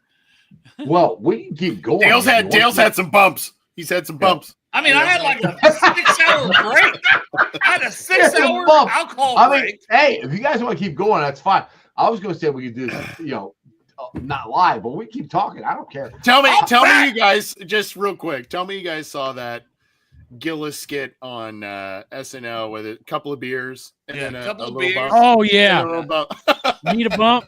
Well, we can keep going. Dale's had some bumps. He's had some bumps. I mean, I had like a 6-hour break. I had a 6-hour alcohol break. Hey, if you guys want to keep going, that's fine. I was going to say we could do this, not live, but we keep talking. I don't care. Tell me, you guys, just real quick. Tell me, you guys saw that Gillis skit on SNL with a couple of beers and then a couple of beers. Bump. Oh yeah, need a bump.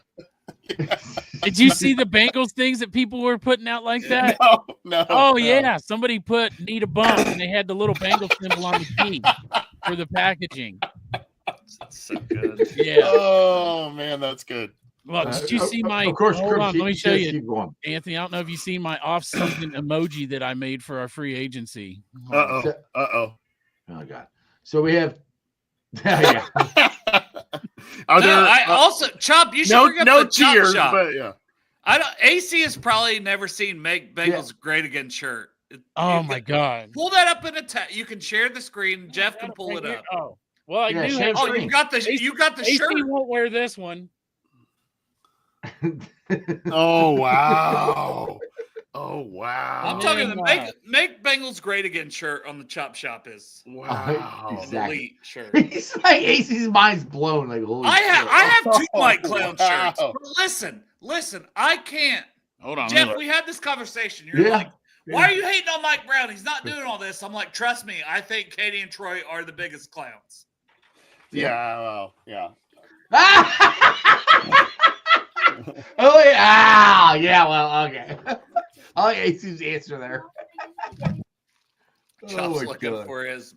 Did you see the Bengals things that people were putting out like that? No. Oh yeah, somebody put need a bump, and they had the little Bengals symbol on the key for the packaging. That's so good. Yeah. Oh man, that's good. Well, did you see my? Of course, hold on, let me show you, Anthony. I don't know if you've seen my off-season emoji that I made for our free agency. Oh God. So we have. Yeah. Also, Chop. You should bring up the cheers, Chop Shop. But yeah. I don't. AC has probably never seen "Make Bengals Great Again" shirt. Oh my God! Pull that up in a you can share the screen. Jeff can pull it up. Oh, well, I do have. Oh, you got the AC shirt. Won't wear this one. Oh wow! Oh wow! I'm talking the make Bengals Great Again shirt on the Chop Shop is exactly. Elite shirt. He's like AC's mind's blown. Like holy I have two Mike Clown shirts. But listen, I can't. Hold on, Jeff. We had this conversation. You're like, why are you hating on Mike Brown? He's not doing all this. I'm like, trust me. I think Katie and Troy are the biggest clowns. Yeah. Well, yeah. Oh yeah. Well, okay. I like AC's answer there. Chop's looking for his.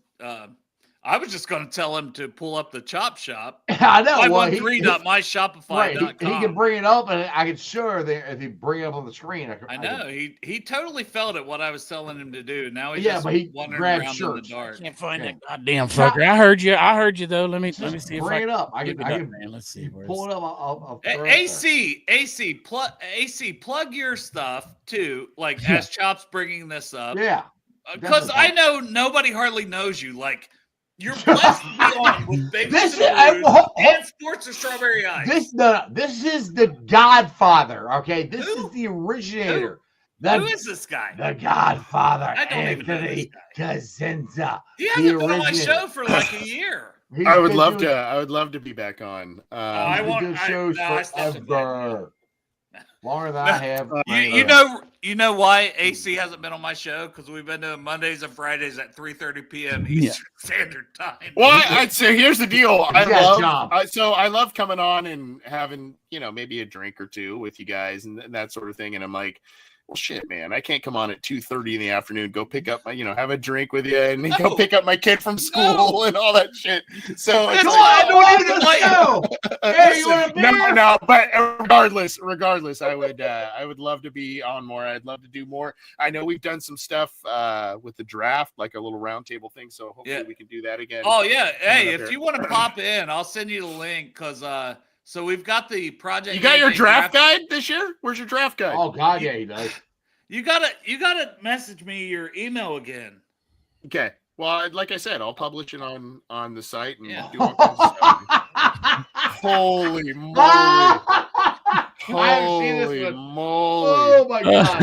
I was just going to tell him to pull up the Chop Shop. I know. 513.myshopify.com. Right, he can bring it up, and I can show her there if he bring it up on the screen. I know. He totally felt it what I was telling him to do. Now he's but he wandering around in the dark. I can't find that goddamn fucker. I heard you though. Let me see if bring it up. I can let's see. Pull it up. I'll AC, plug your stuff too. Like as Chop's bringing this up. Yeah. Because I know nobody hardly knows you. Like you're blessed to be on with Bengals and Sports of Strawberry Ice. This is the Godfather. Okay, this is the originator. Who is this guy? The Godfather. I don't even know this guy. Cosenza. He hasn't been on my show for like a year. I would love to be back on. I want shows forever. Longer than I have. You know why AC hasn't been on my show? Because we've been doing Mondays and Fridays at 3:30 p.m. Eastern Standard Time. Well, so here's the deal. I love coming on and having maybe a drink or two with you guys and that sort of thing. And I'm like, well, shit, man, I can't come on at 2:30 in the afternoon. Go pick up my, have a drink with you, and go pick up my kid from school and all that shit. So it's I don't even like. Hey, you want a beer? No. But regardless, I would love to be on more. I'd love to do more. I know we've done some stuff with the draft, like a little roundtable thing. So hopefully we can do that again. Oh yeah, hey, if you want to pop in, I'll send you the link because. So we've got the project. You got your draft guide this year? Where's your draft guide? Oh God, yeah, he does. You gotta message me your email again. Okay. Well, like I said, I'll publish it on the site and do all kinds of stuff. Holy moly! Holy moly! Oh my God!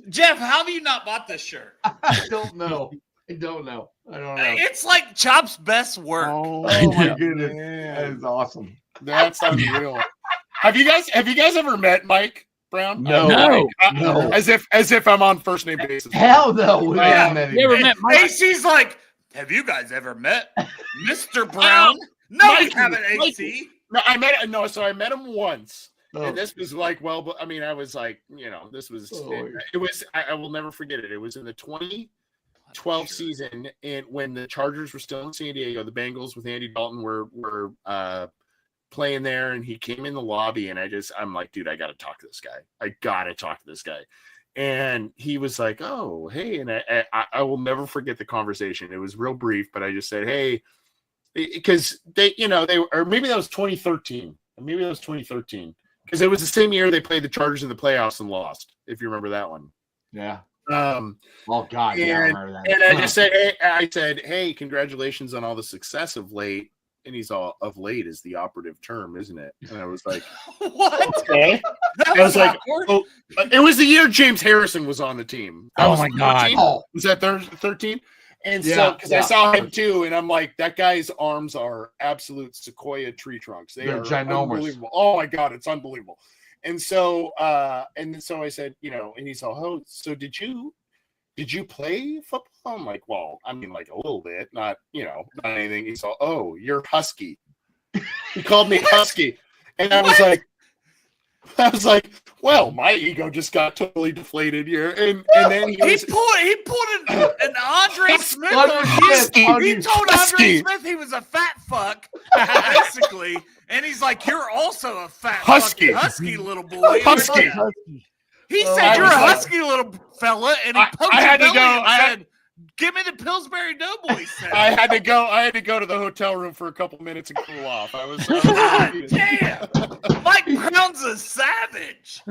Jeff, how have you not bought this shirt? I don't know. It's like Chop's best work. Oh my goodness, that is awesome. That's unreal. Have you guys ever met Mike Brown? No. As if I'm on first name basis. Hell no. We haven't met him. Never met Mike. AC's like, have you guys ever met Mr. Brown? No, we haven't, AC. No, I met him once. Oh. And this was like, well, I mean, I was like, this was, it was, I will never forget it. It was in the 2012 season, and when the Chargers were still in San Diego, the Bengals with Andy Dalton were playing there, and he came in the lobby, and I'm like, dude, I got to talk to this guy. And he was like, oh, hey. And I will never forget the conversation. It was real brief, but I just said, hey, because they were, or maybe that was 2013. Because it was the same year they played the Chargers in the playoffs and lost, if you remember that one. Yeah. Oh God. Yeah, I remember that. And I said, hey, congratulations on all the success of late. And he's all, of late is the operative term, isn't it? And I was like, what? Okay. I was like, oh, it was the year James Harrison was on the team. Oh my God. Was that 13? And so, because I saw him too, and I'm like, that guy's arms are absolute sequoia tree trunks. They're ginormous. Unbelievable. Oh my God, it's unbelievable. And so I said, and he's all, oh, so did you play football? I'm like, well, I mean, like a little bit, not anything. He's all, oh, you're husky. He called me husky. And I was like, well, my ego just got totally deflated here. And then he pulled an Andre Smith on He told Andre Smith he was a fat fuck, basically. And he's like, you're also a fat husky little boy. Husky. He said, you're a husky little fella, and he poked his belly and said, give me the Pillsbury Doughboy set. I had to go to the hotel room for a couple minutes and cool off. God damn. Mike Brown's a savage.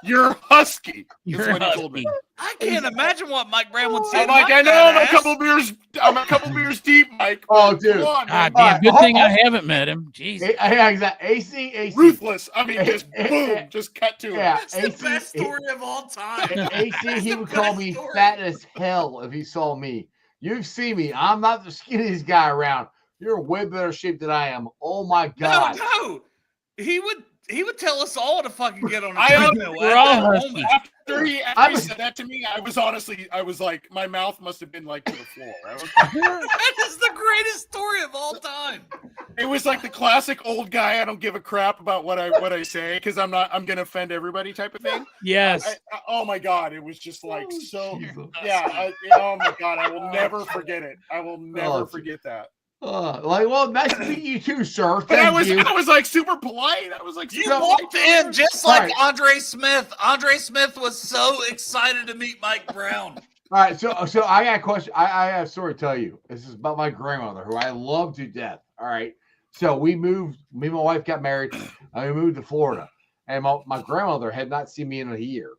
You're husky. You're what he told me. I can't imagine what Mike Brown would say. I'm like, I know I'm a couple beers deep, Mike. Oh, dude. God damn, good thing I haven't met him. Jesus. Yeah, exactly. AC. Ruthless. I mean, just boom, just cut to it. Yeah, That's the best story of all time. AC, he would call me fat as hell if he saw me. You've seen me. I'm not the skinniest guy around. You're way better shape than I am. Oh my God. No. He would tell us all to fucking get on a treadmill. After he said that to me, I was like, my mouth must have been like to the floor. That is the greatest story of all time. It was like the classic old guy. I don't give a crap about what I say because I'm gonna offend everybody type of thing. Yes. Oh my God, it was just like so. Yeah. Oh my God, I will never forget it. I will never forget that. Well, nice to meet you too, sir. But I was like super polite. I was like, you walked in just like Andre Smith. Andre Smith was so excited to meet Mike Brown. All right, so I got a question. I have a story to tell you. This is about my grandmother, who I love to death. All right, so we moved. Me and my wife got married, and we moved to Florida. And my grandmother had not seen me in a year.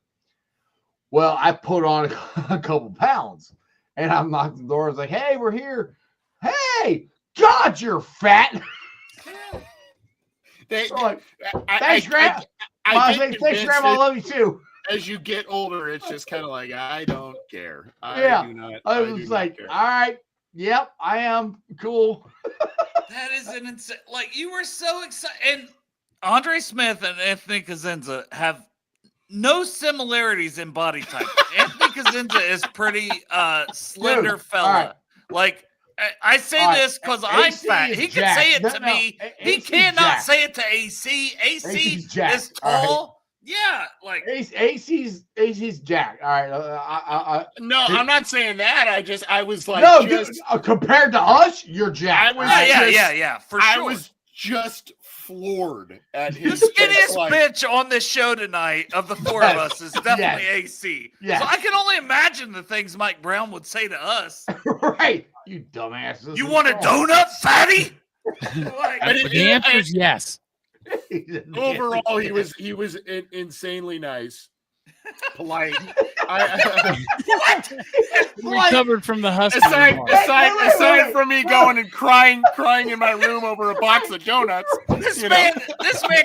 Well, I put on a couple pounds, and I'm knocking the door. I was like, "Hey, we're here." Hey, God, you're fat. Thanks, Grandma. Thanks, Grandma. I love you too. As you get older, it's just kind of like, I don't care. I was like, all right, yep, I am cool. That is an insane. Like, you were so excited. And Andre Smith and Anthony Cosenza have no similarities in body type. Anthony Cosenza is pretty slender fella. Right. Like, I say this because I'm fat. He can say it to me. He cannot say it to AC. AC is tall. Right. Yeah, like AC's jacked. All right. No, I'm not saying that. I was like, dude, compared to us, you're jacked. Yeah, for sure. I was just floored at his. The skinniest bitch on this show tonight of the four of us is definitely AC. Yes. So I can only imagine the things Mike Brown would say to us. Right, you dumbasses. You want a donut, fatty? The answer is yes. Overall, he was insanely nice, polite. Recovered from the husky. Aside from me going and crying in my room over a box of donuts. This man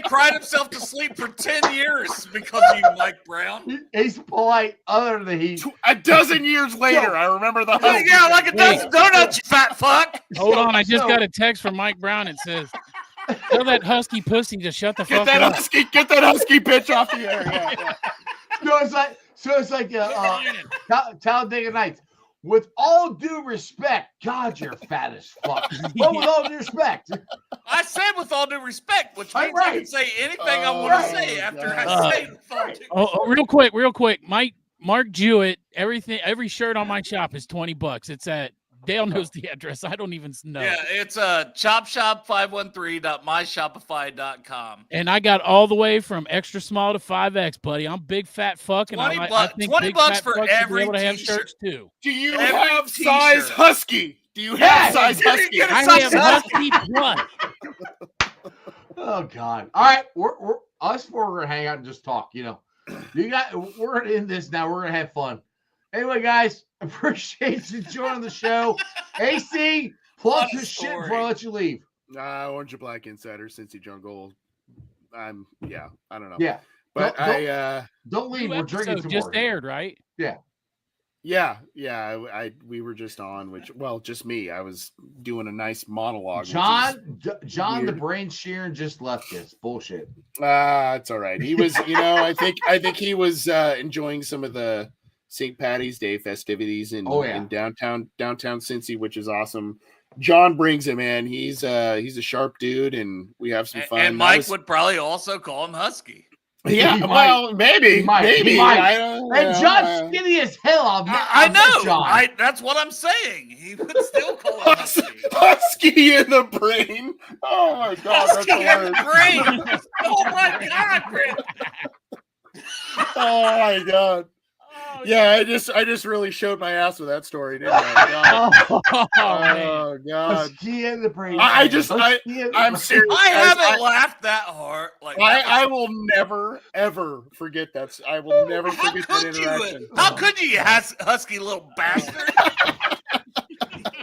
cried himself to sleep for 10 years because of you, Mike Brown. He's polite, other than he. A dozen years later, I remember the husky. Yeah, like a dozen donuts, you fat fuck. Hold on, I just got a text from Mike Brown. It says, tell that husky pussy to shut the fuck up. Get that husky bitch off the air. Yeah. So it's like Talladega Nights. with all due respect, God, you're fat as fuck. But with all due respect, I said with all due respect, which means I Right. can say anything I want to say after I say with all due respect. Real quick, Mark Jewett, every shirt on my shop is $20. It's at Dale knows the address. I don't even know. Yeah, it's chopshop513.myshopify.com. And I got all the way from extra small to 5X, buddy. I'm big fat fuck, and I think $20 big fat for fucks should be every able to have t-shirt. shirts too. Do you Every have t-shirt. size husky? Do you have size you can husky? get a I size have Husky Plus. oh God! All right, we're us four are gonna hang out and just talk. You know, we're gonna end this now. We're gonna have fun. Anyway, guys, appreciate you joining the show. AC, plug your shit before I let you leave. Orange and Black Insider, Cincy Jungle. I don't know. Yeah, but don't leave. We're drinking some just more. aired, right? Yeah. We were just on, just me. I was doing a nice monologue. John the Brain Sheeran just left this bullshit. It's all right. He was, I think he was enjoying some of the St. Patty's Day festivities in downtown Cincy, which is awesome. John brings him in. He's a sharp dude, and we have some fun. And Mike would probably also call him Husky. Yeah, maybe. And John's skinny as hell. I know. John. That's what I'm saying. He would still call him Husky. Husky in the brain. Oh my God, Husky in the brain. Oh my God, Chris. Oh my God. Yeah, I just really showed my ass with that story, didn't I? Oh God! In the brain. I'm serious. I haven't laughed that hard. I will never ever forget that. I will never forget that interaction. How could you, husky little bastard?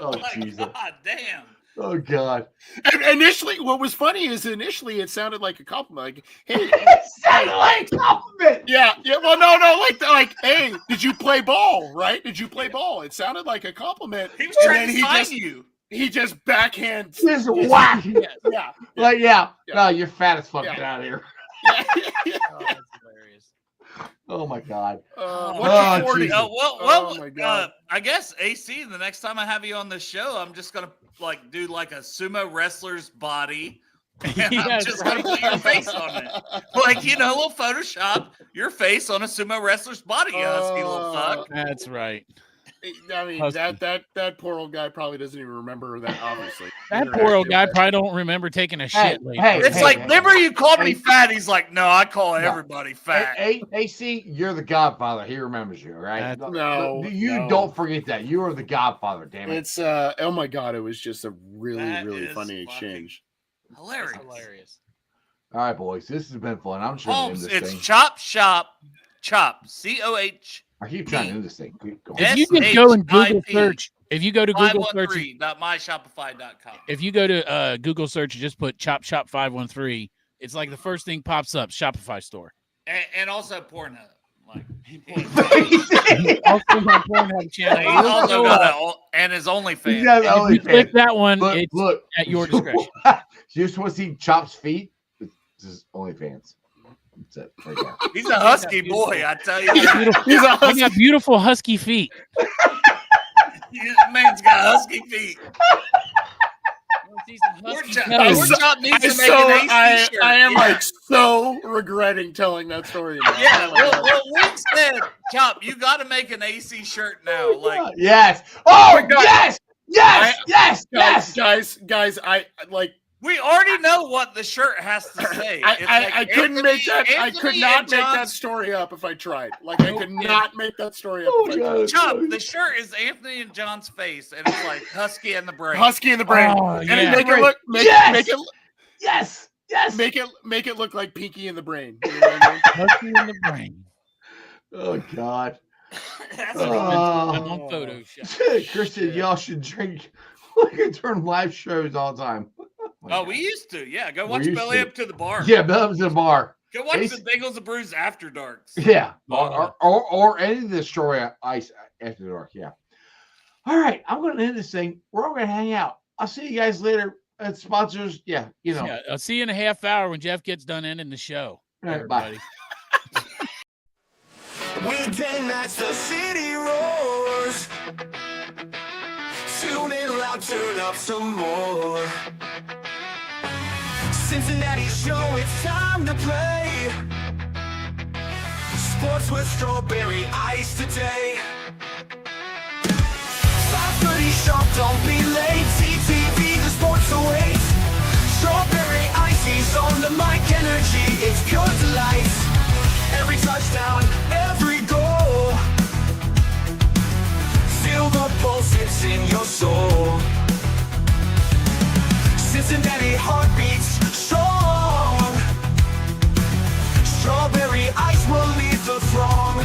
Oh Jesus! God damn. Oh God! And initially, what was funny is it sounded like a compliment. Like, hey, it sounded like a compliment. Yeah. Well, no, like, hey, did you play ball? Right? Did you play ball? It sounded like a compliment. He was trying to sign you. He just backhands. Just whack. Yeah. No, you're fat as fuck. Yeah. Get out of here. Yeah. Oh, that's hilarious. Oh my God. What's your 40? Oh my God. I guess AC, the next time I have you on the show, I'm just gonna do like a sumo wrestler's body. And I'm just gonna put your face on it. A little Photoshop your face on a sumo wrestler's body, you husky little fuck. That's right. I mean, that poor old guy probably doesn't even remember that, obviously. That poor old guy probably don't remember taking a shit lately. Remember you called me fat? He's like, no, I call everybody fat. AC, you're the Godfather. He remembers you, right? No. Don't forget that. You are the Godfather, damn it. It's, oh my God, it was just a really funny exchange. Hilarious. All right, boys, this has been fun. I'm sure Holmes, this it's thing. Chop, COH. I keep trying to do this thing. If you can go and Google search, if you go to Google search, myshopify.com. If you go to Google search and just put Chop Shop 513, it's like the first thing pops up, Shopify store. And also Pornhub. Also my Pornhub channel. He's also got and his OnlyFans. If you click that one, it's at your discretion. You just want to see Chop's feet? This is OnlyFans. That's it. Right there. He's a husky boy, I tell you. He got beautiful husky feet. Man's got husky feet. I am so regretting telling that story now. Yeah, well, Wink said, Chop, you got to make an AC shirt now. Yes. Oh, yes. Guys, I like. We already know what the shirt has to say. I couldn't make that. I could not make that story up if I tried. I could not make that story up. Chop, the shirt is Anthony and John's face, and it's like Husky in the brain. Husky in the brain. Oh, and make it look. Make it. Yes. Make it look like Pinky in the brain. You know what I mean? Husky in the brain. Oh God. That's on Photoshop. Christian, y'all should drink. We can turn live shows all the time. We used to. Yeah, go watch Belly Up to the Bar. Yeah, Belly Up to the Bar. Go watch the Bengals and Brews After Darks. Yeah, or any of the story Ice After Dark. Yeah. All right, I'm going to end this thing. We're all going to hang out. I'll see you guys later. Sponsors, yeah, you know. Yeah, I'll see you in a half hour when Jeff gets done ending the show. All right, bye. Weekday nights, the city roars. now turn up some more. Cincinnati show, it's time to play. Sports with strawberry ice today. 5:30 sharp, don't be late. TTV, the sports awaits. Strawberry ices on the mic, energy, it's pure delight. Every touchdown, every goal. Feel the pulse, it's in your soul. Cincinnati heartbeats strong. Strawberry ice will lead the throng.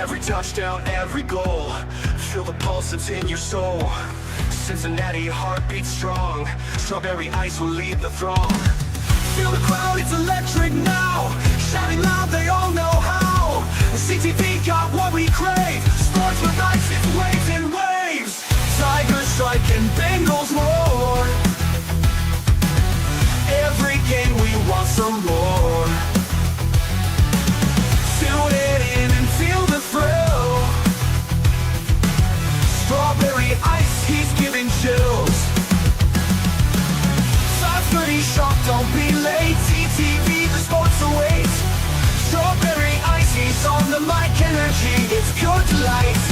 Every touchdown, every goal. Feel the pulse, it's in your soul. Cincinnati heartbeats strong. Strawberry ice will lead the throng. Feel the crowd, it's electric now. Shouting loud, they all know how. CTV got what we crave. Sports with ice, it's waves and waves. Tigers strike and Bengals roar. Every game we want some more. Tune it in and feel the thrill. Strawberry ice, he's giving chills. 5:30 sharp, don't be late. TTV, the sports awaits. Strawberry ice, he's on the mic, energy, it's pure delight.